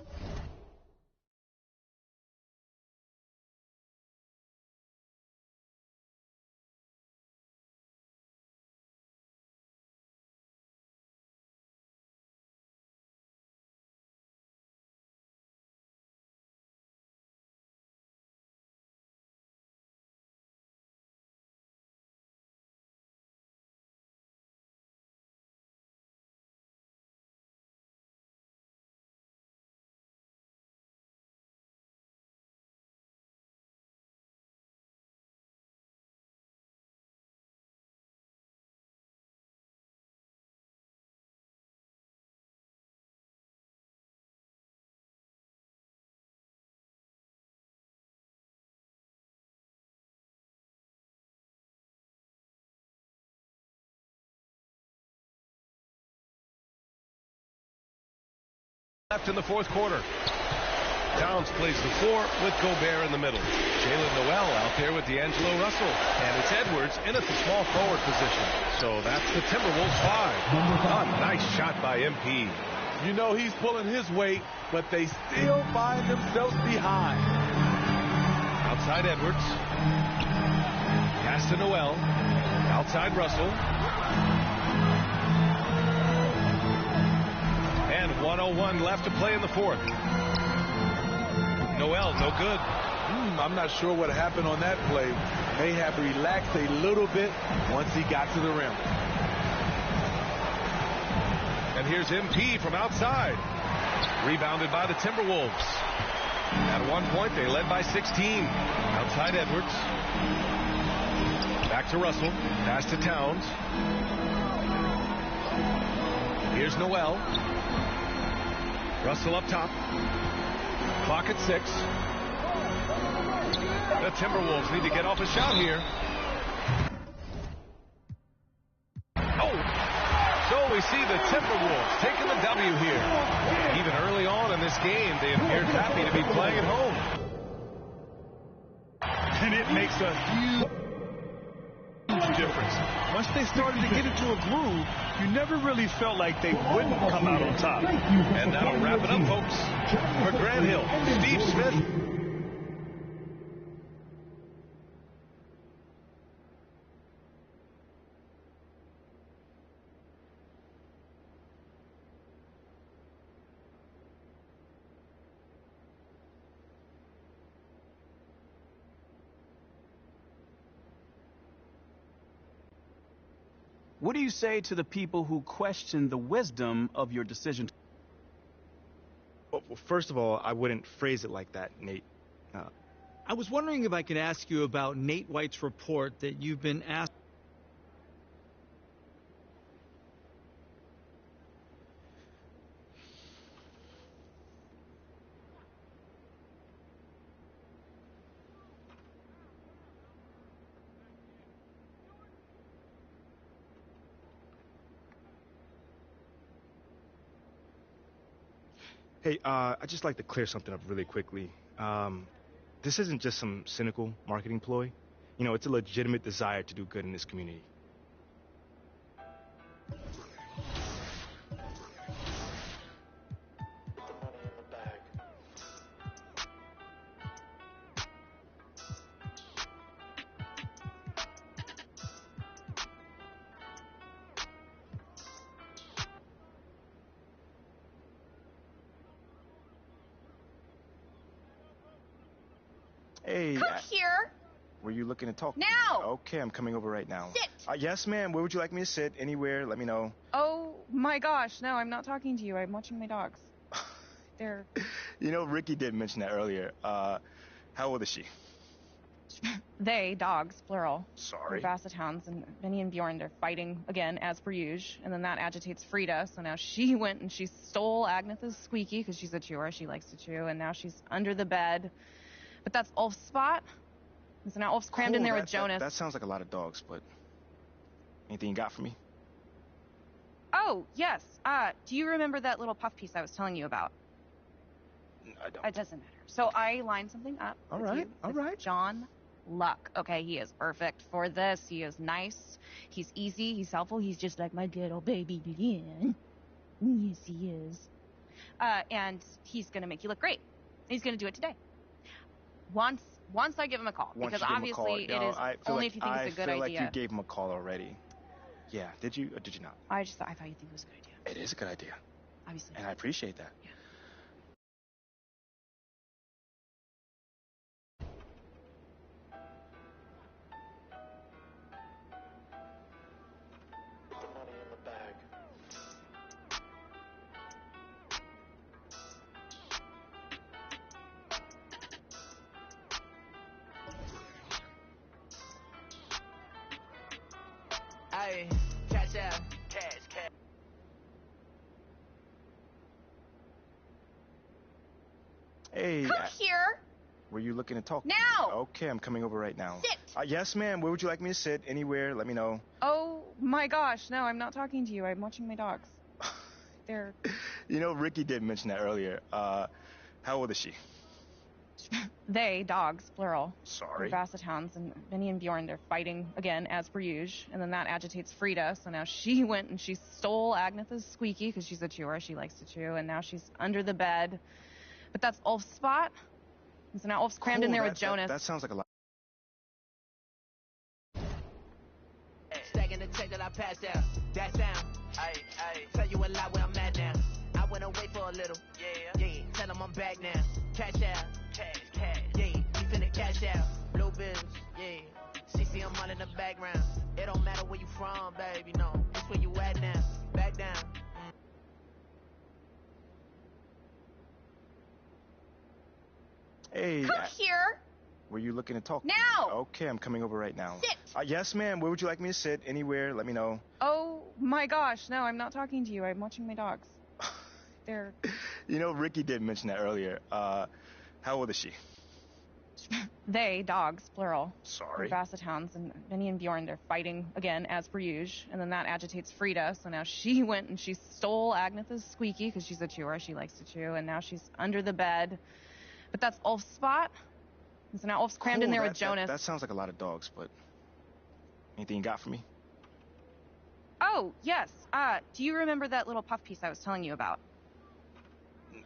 [SPEAKER 4] Left in the fourth quarter. Towns plays the 4 with Gobert in the middle. Jalen Noel out there with D'Angelo Russell. And it's Edwards in at the small forward position. So that's the Timberwolves 5. A nice shot by MP.
[SPEAKER 18] You know he's pulling his weight, but they still find themselves behind.
[SPEAKER 4] Outside Edwards. Pass to Noel. Outside Russell. And 1:01 left to play in the fourth. Noel, no good.
[SPEAKER 18] I'm not sure what happened on that play. May have relaxed a little bit once he got to the rim.
[SPEAKER 4] And here's MP from outside. Rebounded by the Timberwolves. At one point, they led by 16. Outside Edwards. Back to Russell. Pass to Towns. Here's Noel. Russell up top. Clock at 6. The Timberwolves need to get off a shot here. Oh! So So we see the Timberwolves taking the W here. Even early on in this game, they appeared happy to be playing at home.
[SPEAKER 7] And it makes a huge difference. Once they started to get into a groove, you never really felt like they wouldn't come out on top.
[SPEAKER 4] And that'll wrap it up, folks. For Grant Hill, Steve Smith.
[SPEAKER 19] What do you say to the people who question the wisdom of your decision?
[SPEAKER 2] Well, first of all, I wouldn't phrase it like that, Nate.
[SPEAKER 20] I was wondering if I could ask you about Nate White's report that you've been asked.
[SPEAKER 2] Hey, I'd just like to clear something up really quickly. This isn't just some cynical marketing ploy. You know, it's a legitimate desire to do good in this community. Hey,
[SPEAKER 8] Come here.
[SPEAKER 2] Were you looking to talk?
[SPEAKER 8] Now.
[SPEAKER 2] Okay, I'm coming over right now.
[SPEAKER 8] Sit.
[SPEAKER 2] Yes, ma'am. Where would you like me to sit? Anywhere. Let me know.
[SPEAKER 21] Oh my gosh, no, I'm not talking to you. I'm watching my dogs. They're...
[SPEAKER 2] You know, Ricky did mention that earlier. How old is she?
[SPEAKER 21] They, dogs, plural.
[SPEAKER 2] Sorry.
[SPEAKER 21] They're Basset Hounds, and Benny and Bjorn, they're fighting again, as per usual. And then that agitates Frida, so now she went and she stole Agnetha's squeaky, because she's a chewer, she likes to chew, and now she's under the bed. But that's Ulf's spot. And so now Ulf's crammed in there with Jonas.
[SPEAKER 2] That sounds like a lot of dogs, but anything you got for me?
[SPEAKER 21] Oh, yes. Do you remember that little puff piece I was telling you about?
[SPEAKER 2] I don't.
[SPEAKER 21] It doesn't matter. So I lined something up.
[SPEAKER 2] All right.
[SPEAKER 21] John Luck. Okay, he is perfect for this. He is nice. He's easy. He's helpful. He's just like my good old baby Vivian. Yes, he is. And he's going to make you look great. He's going to do it today. Once I give him a call. Because obviously it is only if you think it's a good idea.
[SPEAKER 2] I feel like you gave him a call already. Yeah, did you or did you not?
[SPEAKER 21] I thought you'd think it was a good idea.
[SPEAKER 2] It is a good idea.
[SPEAKER 21] Obviously.
[SPEAKER 2] And I appreciate that.
[SPEAKER 21] Yeah.
[SPEAKER 15] Money in the bag.
[SPEAKER 9] Aye, cash out, cash.
[SPEAKER 2] Hey.
[SPEAKER 8] Come here.
[SPEAKER 2] Were you looking to talk?
[SPEAKER 8] Now.
[SPEAKER 2] Okay, I'm coming over right now.
[SPEAKER 8] Sit.
[SPEAKER 2] Yes, ma'am. Where would you like me to sit? Anywhere. Let me know.
[SPEAKER 21] Oh my gosh, no, I'm not talking to you. I'm watching my dogs. They're...
[SPEAKER 2] You know, Ricky did mention that earlier. How old is she?
[SPEAKER 21] They, dogs, plural.
[SPEAKER 2] Sorry.
[SPEAKER 21] They're Basset Hounds, and Benny and Bjorn, they're fighting again, as per usual. And then that agitates Frida, so now she went and she stole Agnetha's squeaky, because she's a chewer, she likes to chew, and now she's under the bed. But that's Ulf's spot. And so now Ulf's crammed in there with Jonas.
[SPEAKER 2] That sounds like a lot.
[SPEAKER 9] Stacking the check that I passed out. That sound. Aye. Tell you a lot where I'm at now. I went away for a little. Yeah. Tell them I'm back now. Cash out. Cash. Yeah. We finna cash out. Blue bills. Yeah. She see I'm all in the background. It don't matter where you from, baby. No. It's where you at now. Back down.
[SPEAKER 2] Hey.
[SPEAKER 8] Come here.
[SPEAKER 2] Were you looking to talk?
[SPEAKER 8] Now.
[SPEAKER 2] Okay, I'm coming over right now.
[SPEAKER 8] Sit.
[SPEAKER 2] Yes, ma'am. Where would you like me to sit? Anywhere. Let me know.
[SPEAKER 21] Oh my gosh, no, I'm not talking to you. I'm watching my dogs. They're...
[SPEAKER 2] You know, Ricky did mention that earlier. How old is she?
[SPEAKER 21] They, dogs, plural.
[SPEAKER 2] Sorry.
[SPEAKER 21] They're Basset Hounds, and Benny and Bjorn, they're fighting again, as per usual. And then that agitates Frida, so now she went and she stole Agnetha's squeaky, because she's a chewer, she likes to chew, and now she's under the bed. But that's Ulf's spot. And so now Ulf's crammed in there with Jonas.
[SPEAKER 2] That sounds like a lot of dogs, but anything you got for me?
[SPEAKER 21] Oh, yes. Do you remember that little puff piece I was telling you about?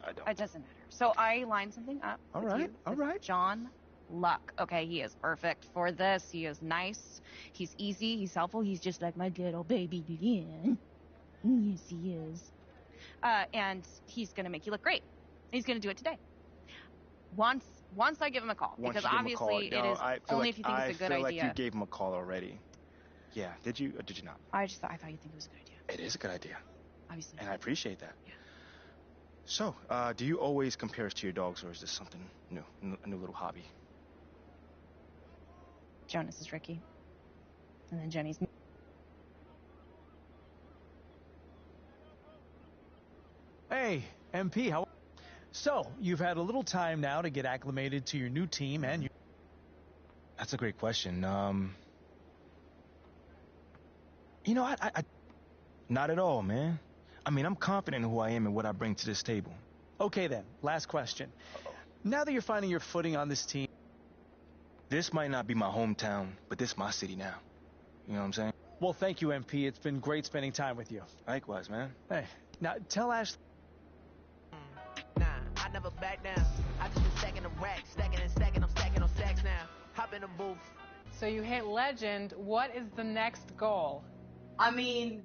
[SPEAKER 2] I don't.
[SPEAKER 21] It doesn't matter. So I lined something up.
[SPEAKER 2] All right.
[SPEAKER 21] John Luck. Okay, he is perfect for this. He is nice. He's easy. He's helpful. He's just like my little baby Lillian. Yes, he is. And he's going to make you look great. He's going to do it today. Once I give him a call. Because obviously it is only if you think it's a good idea.
[SPEAKER 2] I feel like you gave him a call already. Yeah, did you or did you not?
[SPEAKER 21] I thought you'd think it was a good idea.
[SPEAKER 2] It is a good idea.
[SPEAKER 21] Obviously.
[SPEAKER 2] And I appreciate that.
[SPEAKER 21] Yeah.
[SPEAKER 2] So, do you always compare us to your dogs, or is this something new, a new little hobby?
[SPEAKER 21] Jonas is Ricky. And then Jenny's...
[SPEAKER 1] Hey, MP, how... So, you've had a little time now to get acclimated to your new team and you...
[SPEAKER 2] That's a great question. You know, I not at all, man. I mean, I'm confident in who I am and what I bring to this table.
[SPEAKER 1] Okay then, last question. Now that you're finding your footing on this team...
[SPEAKER 2] This might not be my hometown, but this my city now. You know what I'm saying?
[SPEAKER 1] Well, thank you, MP. It's been great spending time with you.
[SPEAKER 2] Likewise, man.
[SPEAKER 1] Hey, now tell Ashley...
[SPEAKER 9] Nah, I never back down. I just been stacking the rack, stacking and stacking. I'm stacking on stacks now. Hop in the booth.
[SPEAKER 16] So you hit legend. What is the next goal?
[SPEAKER 22] I mean...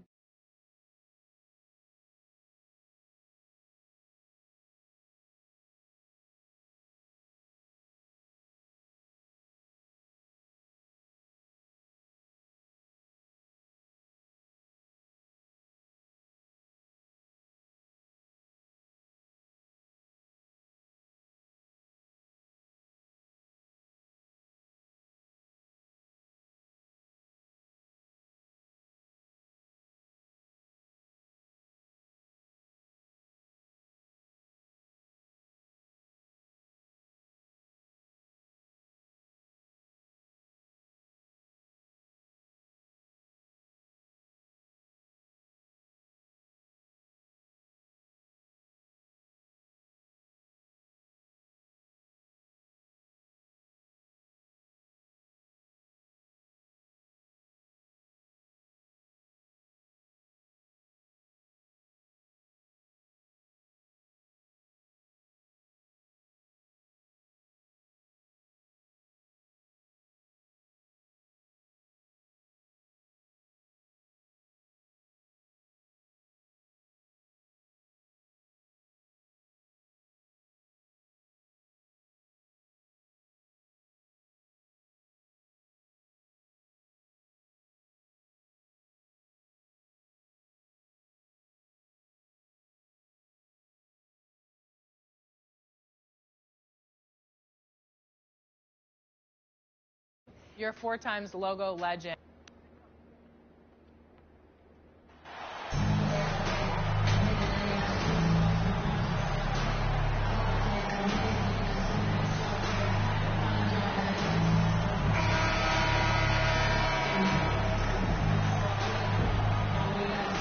[SPEAKER 16] Your 4 times logo legend.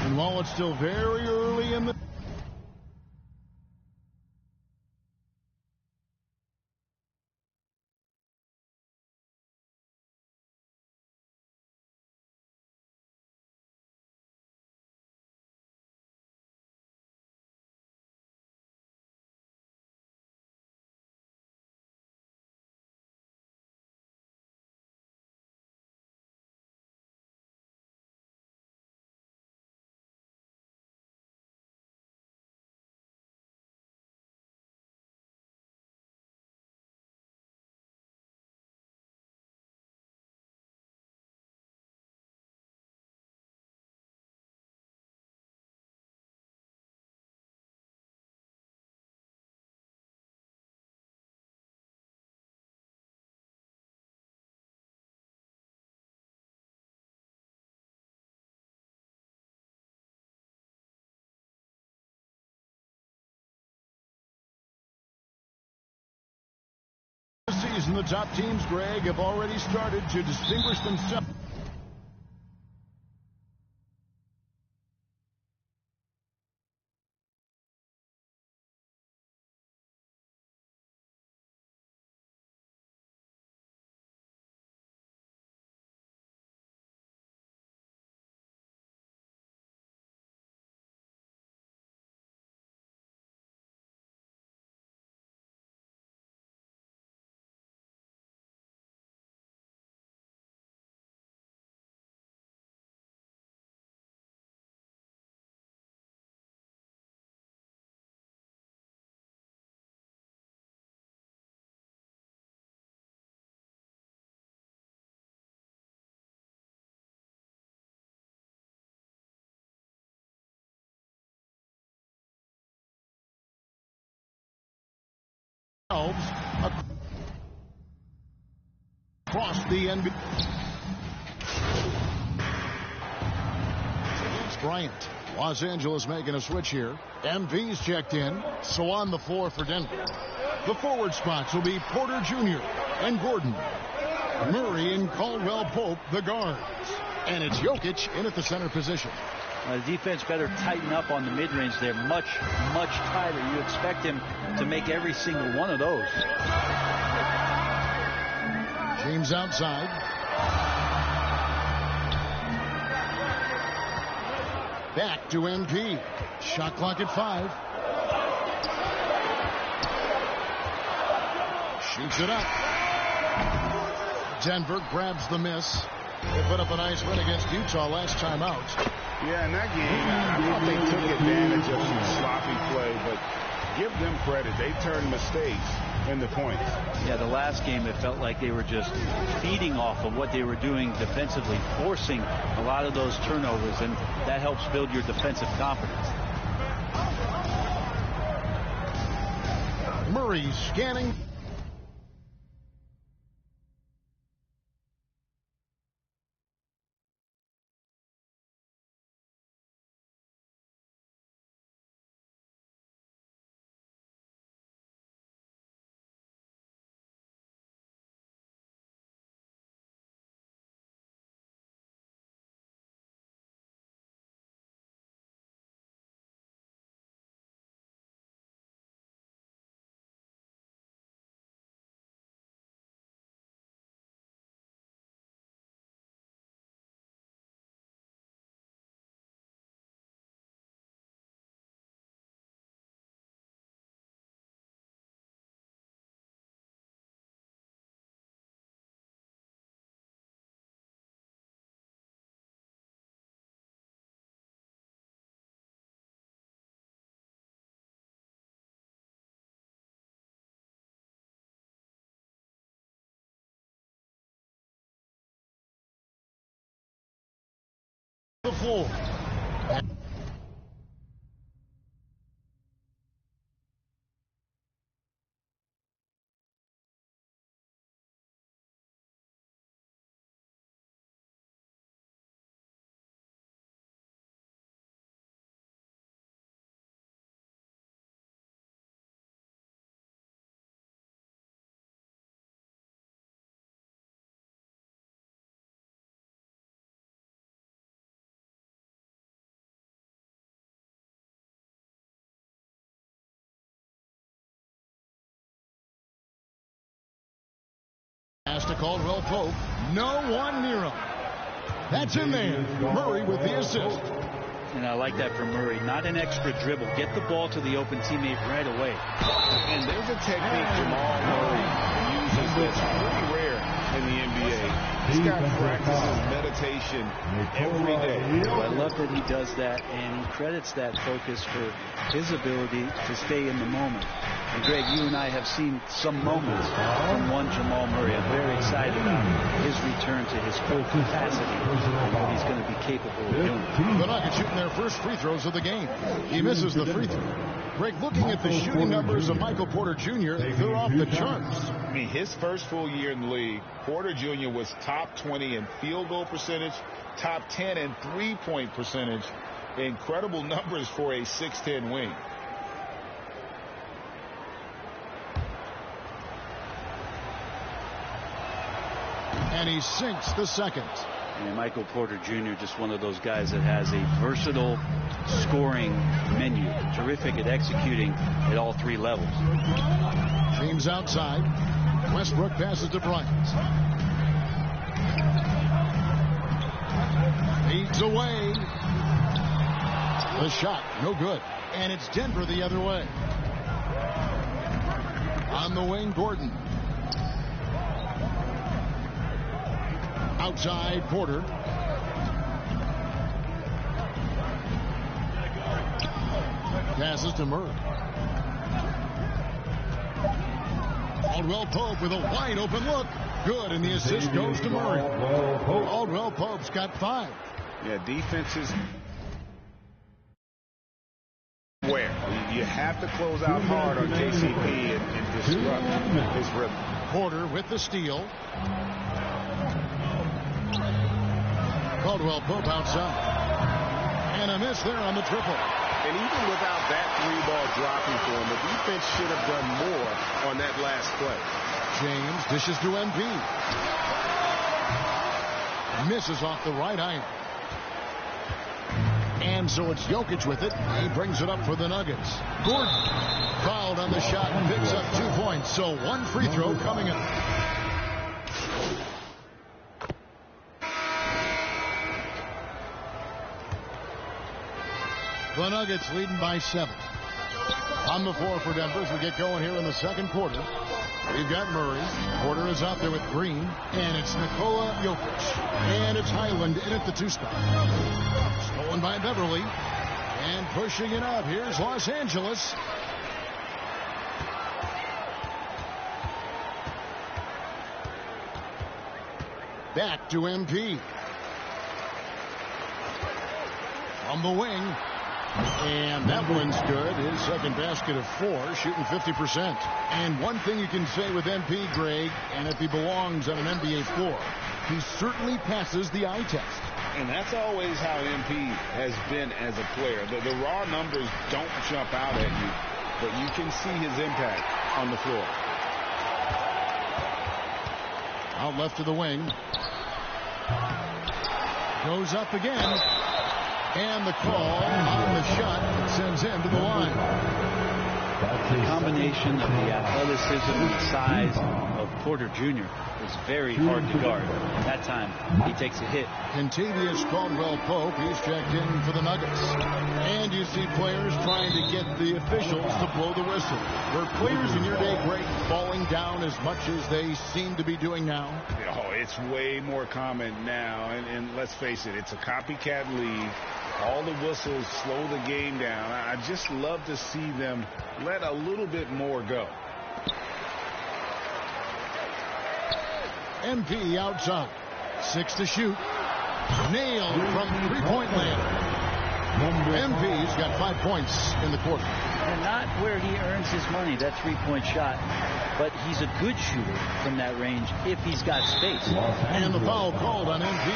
[SPEAKER 11] And while it's still very early in the and the top teams, Greg, have already started to distinguish themselves. Across the NBA. Bryant. Los Angeles making a switch here. MP's checked in. So on the floor for Denver. The forward spots will be Porter Jr. and Gordon. Murray and Caldwell Pope, the guards. And it's Jokic in at the center position.
[SPEAKER 5] The defense better tighten up on the mid-range. They're much, much tighter. You expect him to make every single one of those.
[SPEAKER 11] James outside. Back to MP. Shot clock at 5. Shoots it up. Denver grabs the miss. They put up a nice win against Utah last time out.
[SPEAKER 12] Yeah, in that game, I thought they took advantage of some sloppy play, but give them credit. They turned mistakes into points.
[SPEAKER 5] Yeah, the last game, it felt like they were just feeding off of what they were doing defensively, forcing a lot of those turnovers, and that helps build your defensive confidence.
[SPEAKER 11] Murray scanning. The floor. Pass to Caldwell Pope. No one near him. That's in there. Murray with the assist.
[SPEAKER 5] And I like that from Murray. Not an extra dribble. Get the ball to the open teammate right away.
[SPEAKER 12] And there's a technique Jamal Murray uses that's pretty rare in the NBA. He's got practices, meditation every day.
[SPEAKER 5] Well, I love that he does that, and he credits that focus for his ability to stay in the moment. And Greg, you and I have seen some moments from one Jamal Murray. I'm very excited about his return to his full capacity and what he's going to be capable of doing.
[SPEAKER 11] The Nuggets shooting their first free throws of the game. He misses the free throw. Greg, looking at the shooting numbers of Michael Porter Jr., they're off the charts.
[SPEAKER 12] I mean, his first full year in the league, Porter Jr. was top 20 in field goal percentage, top 10 in three-point percentage. Incredible numbers for a 6'10 wing.
[SPEAKER 11] And he sinks the second.
[SPEAKER 5] And Michael Porter Jr., just one of those guys that has a versatile scoring menu. Terrific at executing at all three levels.
[SPEAKER 11] James outside. Westbrook passes to Bryant. Leads away. The shot, no good. And it's Denver the other way. On the wing, Gordon. Outside, Porter. Passes to Murray. Caldwell Pope with a wide open look. Good, and the assist goes to Murray. Caldwell Pope's got 5.
[SPEAKER 12] Yeah, defenses where you have to close out hard on KCP and disrupt his rhythm.
[SPEAKER 11] Porter with the steal. Caldwell Pope outside. And a miss there on the triple.
[SPEAKER 12] And even without that 3-ball dropping for him, the defense should have done more on that last play.
[SPEAKER 11] James dishes to MP. Misses off the right iron. And so it's Jokic with it. He brings it up for the Nuggets. Gordon fouled on the shot and picks up 2 points. So 1 free throw coming up. The Nuggets leading by 7. On the floor for Denver as we get going here in the second quarter. We've got Murray. Porter is out there with Green. And it's Nikola Jokic. And it's Highland in at the 2 spot. Stolen by Beverly. And pushing it up. Here's Los Angeles. Back to MP. On the wing. And that one's good. His second basket of 4, shooting 50%. And one thing you can say with MP, Greg, and if he belongs on an NBA floor, he certainly passes the eye test.
[SPEAKER 12] And that's always how MP has been as a player. The raw numbers don't jump out at you, but you can see his impact on the floor.
[SPEAKER 11] Out left to the wing. Goes up again. And the call on the shot that sends him to the line.
[SPEAKER 5] The combination of the athleticism and size of Porter Jr. is very hard to guard. And that time, he takes a hit.
[SPEAKER 11] Kentavious Caldwell-Pope, he's checked in for the Nuggets. And you see players trying to get the officials to blow the whistle. Were players in your day, Greg, falling down as much as they seem to be doing now?
[SPEAKER 12] Oh, it's way more common now. And let's face it, it's a copycat league. All the whistles slow the game down. I just love to see them let a little bit more go.
[SPEAKER 11] MP outside. 6 to shoot. Nailed from 3-point land. MP's got 5 points in the quarter.
[SPEAKER 5] And not where he earns his money, that 3-point shot. But he's a good shooter from that range if he's got space.
[SPEAKER 11] And the foul called on MP.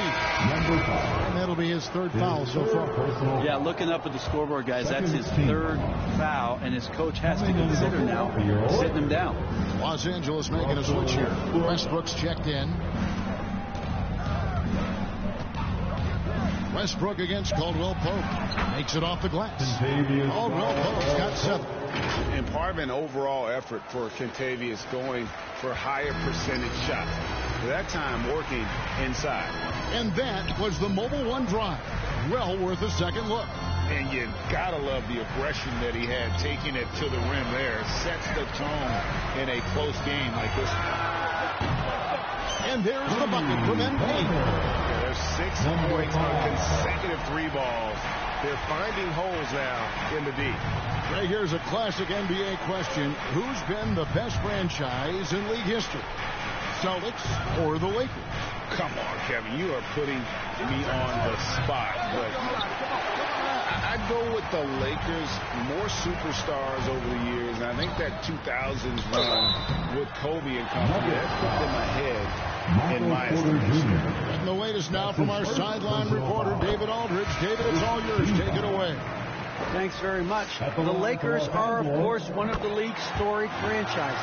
[SPEAKER 11] And that'll be his 3rd foul so far.
[SPEAKER 5] Yeah, looking up at the scoreboard, guys, that's his 3rd foul, and his coach has to consider now sitting him down.
[SPEAKER 11] Los Angeles making a switch here. Westbrook's checked in. Westbrook against Caldwell-Pope. Makes it off the glass. Caldwell-Pope's got 7.
[SPEAKER 12] And part of an overall effort for Kentavious going for higher percentage shots. For that time working inside.
[SPEAKER 11] And that was the Mobile One drive. Well worth a second look.
[SPEAKER 12] And you gotta love the aggression that he had taking it to the rim there. Sets the tone in a close game like this.
[SPEAKER 11] And there's the bucket from MP.
[SPEAKER 12] There's 6 points on consecutive 3 balls. They're finding holes now in the D.
[SPEAKER 11] Right, here's a classic NBA question. Who's been the best franchise in league history? Celtics or the Lakers?
[SPEAKER 12] Come on, Kevin. You are putting me on the spot. But I'd go with the Lakers. More superstars over the years. And I think that 2000s run with Kobe and company, that put them ahead in my estimation.
[SPEAKER 11] And the latest now from our sideline reporter, David Aldridge. David, it's all yours. Take it away.
[SPEAKER 14] Thanks very much. The Lakers are, of course, one of the league's storied franchises.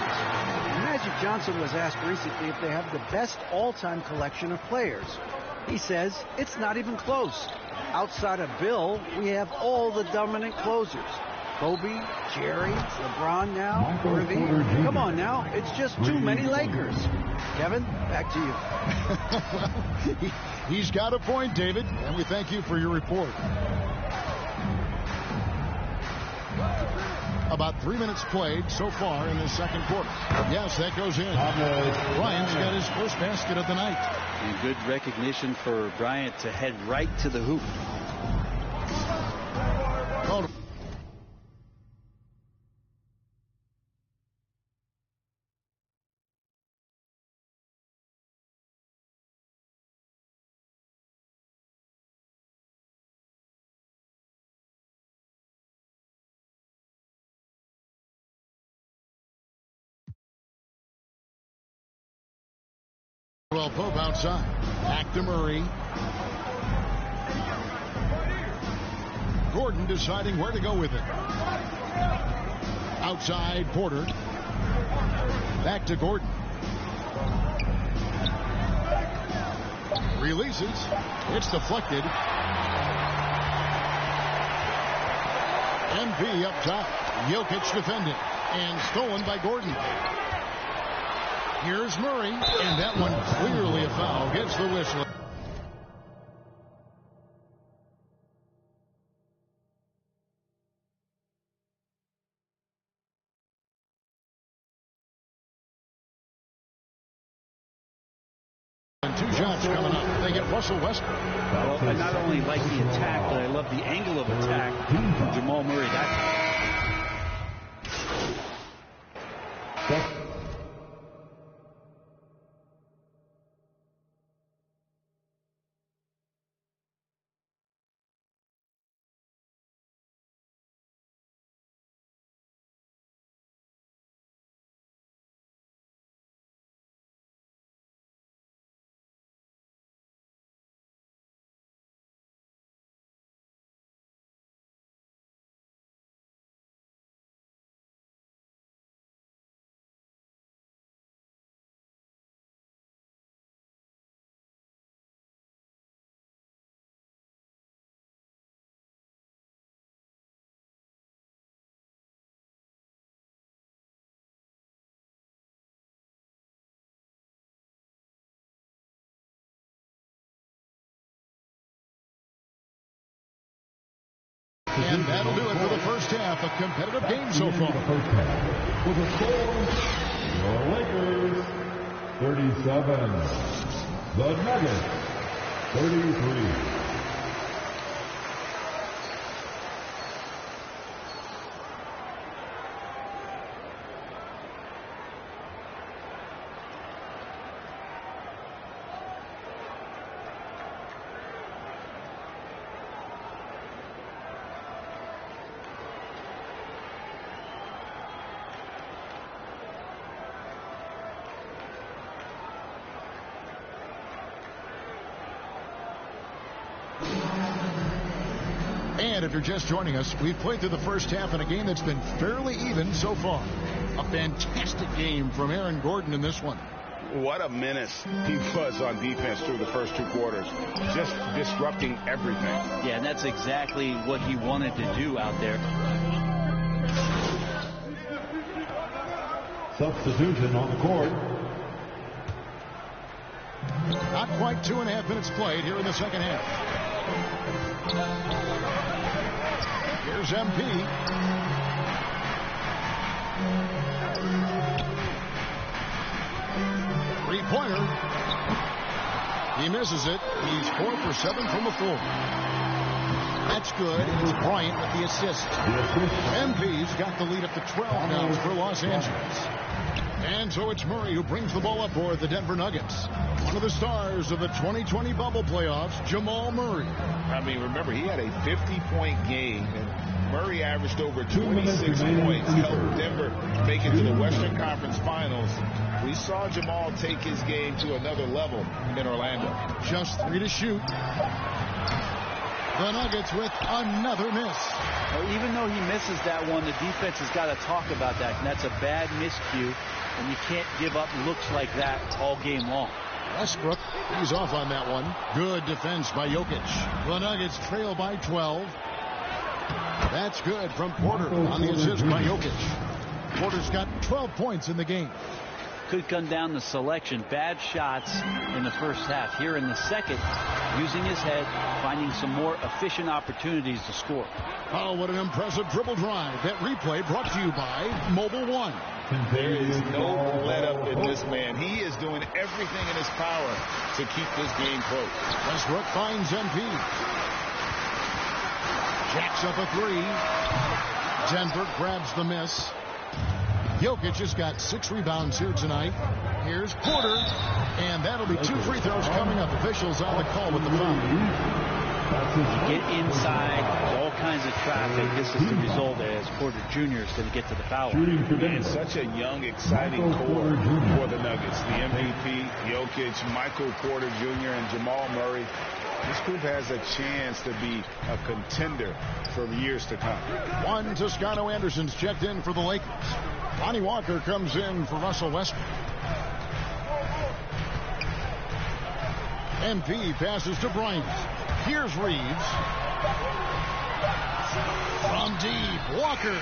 [SPEAKER 14] Magic Johnson was asked recently if they have the best all-time collection of players. He says it's not even close. Outside of Bill, we have all the dominant closers. Kobe, Jerry, LeBron now, Worthy. Come on now, it's just too many Lakers. Kevin, back to you.
[SPEAKER 11] He's got a point, David, and we thank you for your report. About 3 minutes played so far in the second quarter. Yes, that goes in. Bryant's got his first basket of the night.
[SPEAKER 5] And good recognition for Bryant to head right to the hoop.
[SPEAKER 11] Well, Pope outside. Back to Murray. Gordon deciding where to go with it. Outside, Porter. Back to Gordon. Releases. It's deflected. MP up top. Jokic defended. And stolen by Gordon. Here's Murray, and that one clearly a foul. Gets the whistle. And 2 shots coming up. They get Russell Westbrook.
[SPEAKER 5] Well, I not only like the attack, but I love the angle of attack from Jamal Murray.
[SPEAKER 11] And that'll do it for the first half. A competitive game so far.
[SPEAKER 6] With a score, the Lakers 37, the Nuggets 33.
[SPEAKER 11] And if you're just joining us, we've played through the first half in a game that's been fairly even so far. A fantastic game from Aaron Gordon in this one.
[SPEAKER 12] What a menace he was on defense through the first 2 quarters. Just disrupting everything.
[SPEAKER 5] Yeah, and that's exactly what he wanted to do out there.
[SPEAKER 6] Substitution on the court.
[SPEAKER 11] Not quite 2.5 minutes played here in the second half. Here's MP. Three-pointer. He misses it. He's 4 for 7 from the floor. That's good. It's Bryant with the assist. MP's got the lead up to 12 now for Los Angeles. And so it's Murray who brings the ball up for the Denver Nuggets. One of the stars of the 2020 bubble playoffs, Jamal Murray.
[SPEAKER 12] I mean, remember, he had a 50-point game, and Murray averaged over 26 points, helped Denver make it to the Western Conference Finals. We saw Jamal take his game to another level in Orlando.
[SPEAKER 11] Just 3 to shoot. The Nuggets with another miss.
[SPEAKER 5] Well, even though he misses that one, the defense has got to talk about that. And that's a bad miscue, and you can't give up looks like that all game long.
[SPEAKER 11] Westbrook, he's off on that one. Good defense by Jokic. The Nuggets trail by 12. That's good from Porter on the assist by Jokic. Porter's got 12 points in the game.
[SPEAKER 5] Could come down to selection. Bad shots in the first half. Here in the second, using his head, finding some more efficient opportunities to score.
[SPEAKER 11] Oh, what an impressive dribble drive. That replay brought to you by Mobile One.
[SPEAKER 12] There is no let up in this man. He is doing everything in his power to keep this game close.
[SPEAKER 11] Westbrook finds MP. Jacks up a three. Denver grabs the miss. Jokic has got 6 rebounds here tonight. Here's Porter, and that'll be 2 free throws coming up. Officials on the call with the foul.
[SPEAKER 5] Get inside all kinds of traffic. This is the result as Porter Jr. is going to get to the foul line.
[SPEAKER 12] And such a young, exciting core for the Nuggets. The MVP, Jokic, Michael Porter Jr., and Jamal Murray. This group has a chance to be a contender for years to come.
[SPEAKER 11] One Toscano Anderson's checked in for the Lakers. Lonnie Walker comes in for Russell Westbrook. MP passes to Bryant. Here's Reeves. From deep, Walker.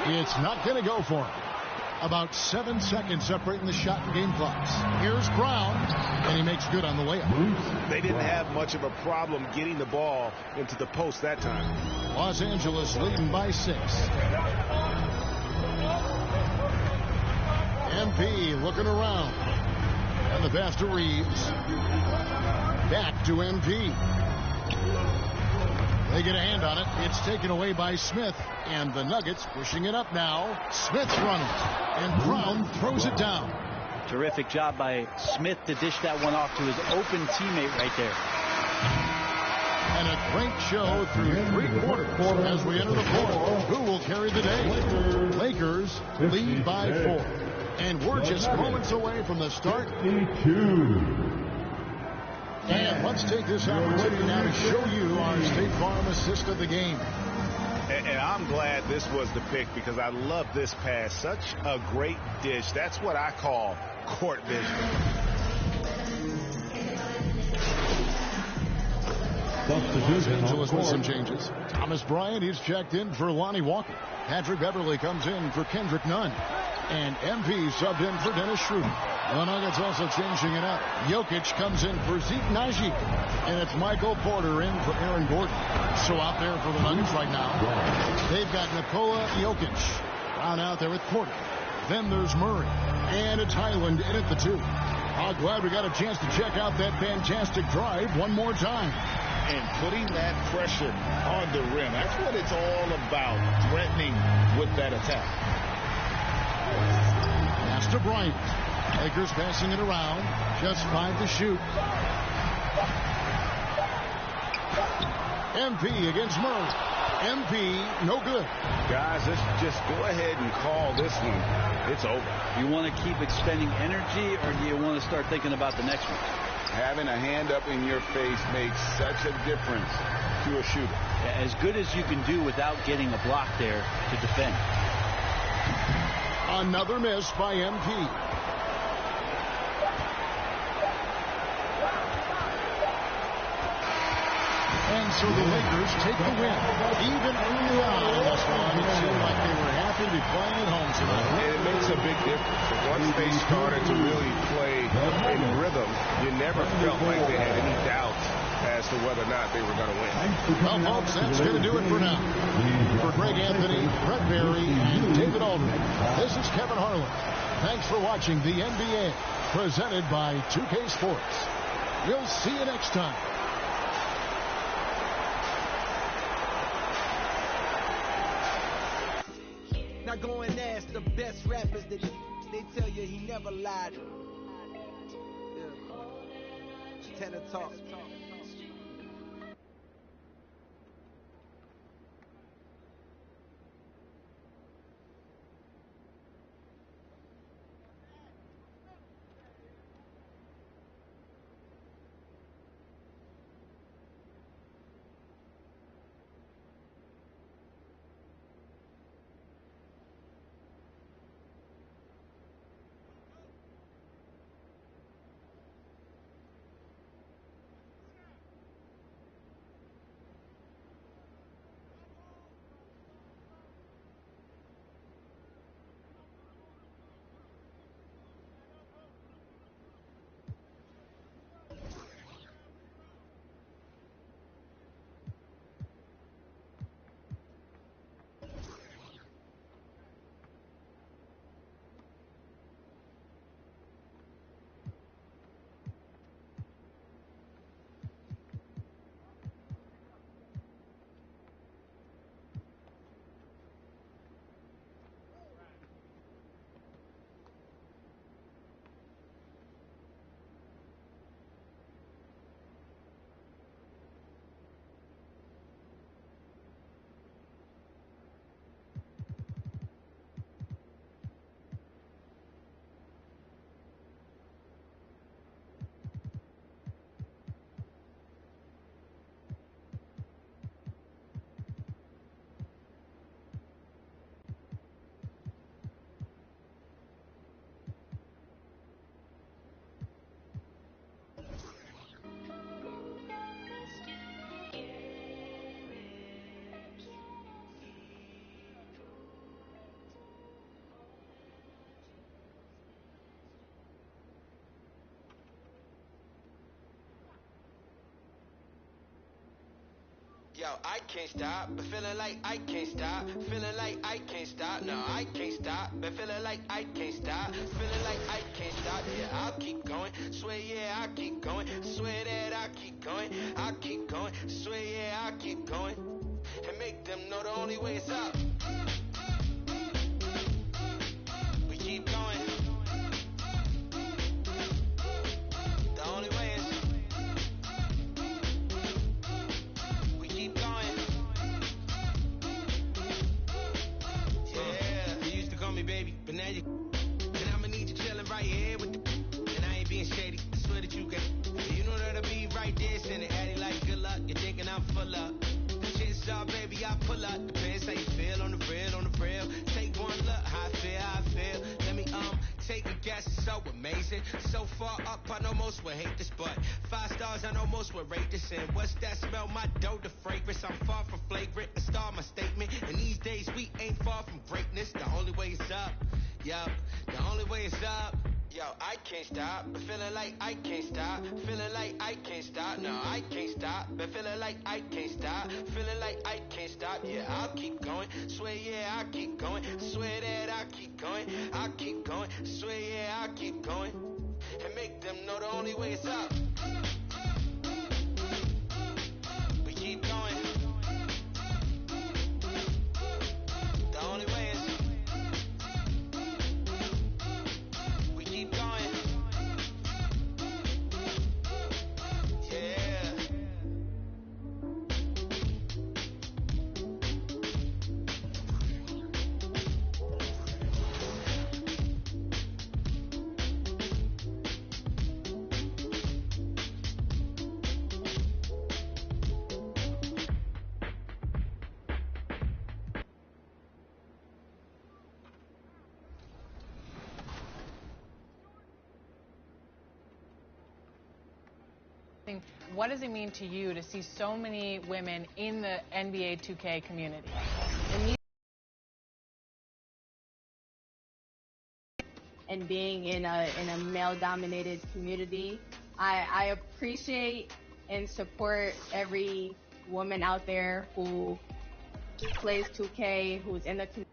[SPEAKER 11] It's not going to go for him. About 7 seconds separating the shot and game clocks. Here's Brown, and he makes good on the layup.
[SPEAKER 7] They didn't have much of a problem getting the ball into the post that time.
[SPEAKER 11] Los Angeles leading by 6. MP looking around. And the pass to Reeves. Back to MP. They get a hand on it. It's taken away by Smith. And the Nuggets pushing it up now. Smith's running. And Brown throws it down.
[SPEAKER 5] Terrific job by Smith to dish that one off to his open teammate right there.
[SPEAKER 11] And a great show through 3 quarters as we enter the fourth. Who will carry the day? Lakers lead by 4. And we're just moments away from the start. And let's take this opportunity now to show you our State Farm assist of the game.
[SPEAKER 7] And I'm glad this was the pick because I love this pass. Such a great dish. That's what I call court vision.
[SPEAKER 11] Los Angeles with some changes. Thomas Bryant, he's checked in for Lonnie Walker. Patrick Beverly comes in for Kendrick Nunn. And MP subbed in for Dennis Schroeder. The Nuggets also changing it up. Jokic comes in for Zeke Naji. And it's Michael Porter in for Aaron Gordon. So out there for the Nuggets right now, they've got Nikola Jokic. Brown out there with Porter. Then there's Murray. And it's Highland in at the 2. I'm glad we got a chance to check out that fantastic drive one more time.
[SPEAKER 12] And putting that pressure on the rim. That's what it's all about, threatening with that attack.
[SPEAKER 11] Pass to Bryant. Lakers passing it around. Just 5 to shoot. MP against Murray. MP, no good.
[SPEAKER 7] Guys, let's just go ahead and call this one. It's over.
[SPEAKER 5] You want to keep expending energy, or do you want to start thinking about the next one?
[SPEAKER 12] Having a hand up in your face makes such a difference to a shooter.
[SPEAKER 5] As good as you can do without getting a block there to defend.
[SPEAKER 11] Another miss by MP. And so the Lakers take the win. Even early on in this one, it seemed like they were happy to be playing at home tonight.
[SPEAKER 7] And it makes a big difference. Once they started to really play in rhythm, you never felt like they had any doubts as to whether or not they were going to win.
[SPEAKER 11] Well, folks, that's going to do it for now. For Greg Anthony, Brett Berry, and David Aldridge, this is Kevin Harlan. Thanks for watching the NBA, presented by 2K Sports. We'll see you next time.
[SPEAKER 9] Now go and ask the best rappers that they tell you he never lied. Yeah. Tenor talk. Yo, I can't stop, but feeling like I can't stop. Feeling like I can't stop. No, I can't stop, but feeling like I can't stop. Feeling like I can't stop. Yeah, I'll keep going. Swear, yeah, I'll keep going. Swear that I'll keep going. I'll keep going. Swear, yeah, I'll keep going. And make them know the only way is up. We keep going. The only way is we keep going. Yeah, you used to call me baby, but now you. And I'ma need you chilling right here with the. And I ain't being shady. I swear that you can. You know that I'll be right there, sending Addy like good luck. You're thinking I'm full up. Chances are, baby, I pull up. Depends how you feel on the real, on the real. Take one look, how I feel. Let me take a guess. It's so amazing, so far up. I know most would hate this, but 5 stars, I know most would rate this. And what's that smell? My dough, the fragrance. I'm far from flagrant. I start my statement. And these days we ain't far from greatness. The only way is up. Yup, the only way is up. Yo, I can't stop, but feeling like I can't stop. Feeling like I can't stop. No, I can't stop, but feeling like I can't stop. Feeling like I can't stop. Yeah, I'll keep going. Swear, yeah, I'll keep going. Swear that I'll keep going. I'll keep going. Swear, yeah, I'll keep going. And make them know the only way is up. We keep going. The only way is we keep going. Yeah.
[SPEAKER 16] What does it mean to you to see so many women in the NBA 2K community?
[SPEAKER 10] And being in a male-dominated community, I appreciate and support every woman out there who plays 2K, who's in the community.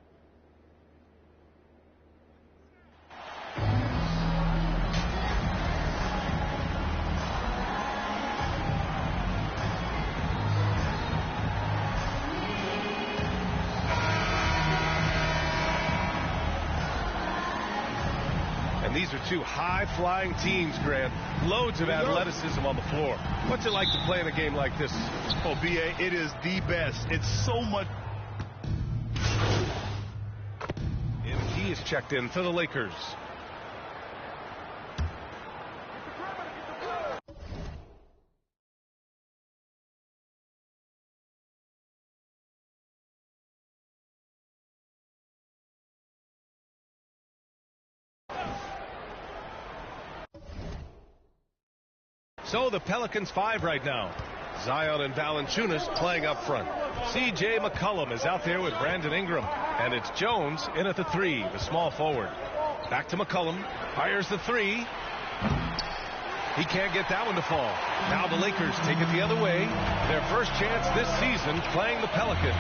[SPEAKER 4] These are two high-flying teams, Grant. Loads of athleticism on the floor. What's it like to play in a game like this?
[SPEAKER 7] Oh, B.A., it is the best. It's so much.
[SPEAKER 4] MP is checked in for the Lakers. So the Pelicans 5 right now. Zion and Valanciunas playing up front. C.J. McCollum is out there with Brandon Ingram. And it's Jones in at the 3, the small forward. Back to McCollum. Fires the 3. He can't get that one to fall. Now the Lakers take it the other way. Their first chance this season playing the Pelicans.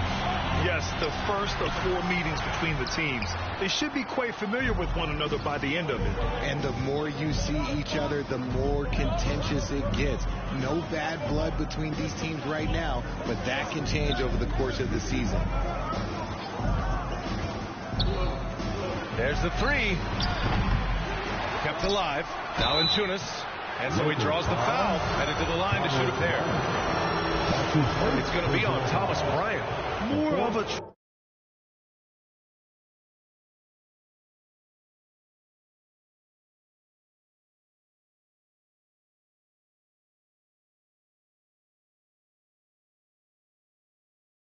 [SPEAKER 7] Yes, the first of 4 meetings between the teams. They should be quite familiar with one another by the end of it.
[SPEAKER 22] And the more you see each other, the more contentious it gets. No bad blood between these teams right now, but that can change over the course of the season.
[SPEAKER 4] There's the 3. Kept alive. Valanciunas. And so he draws the foul, headed to the line to shoot a pair. It's going to be on Thomas Bryant.
[SPEAKER 7] More of a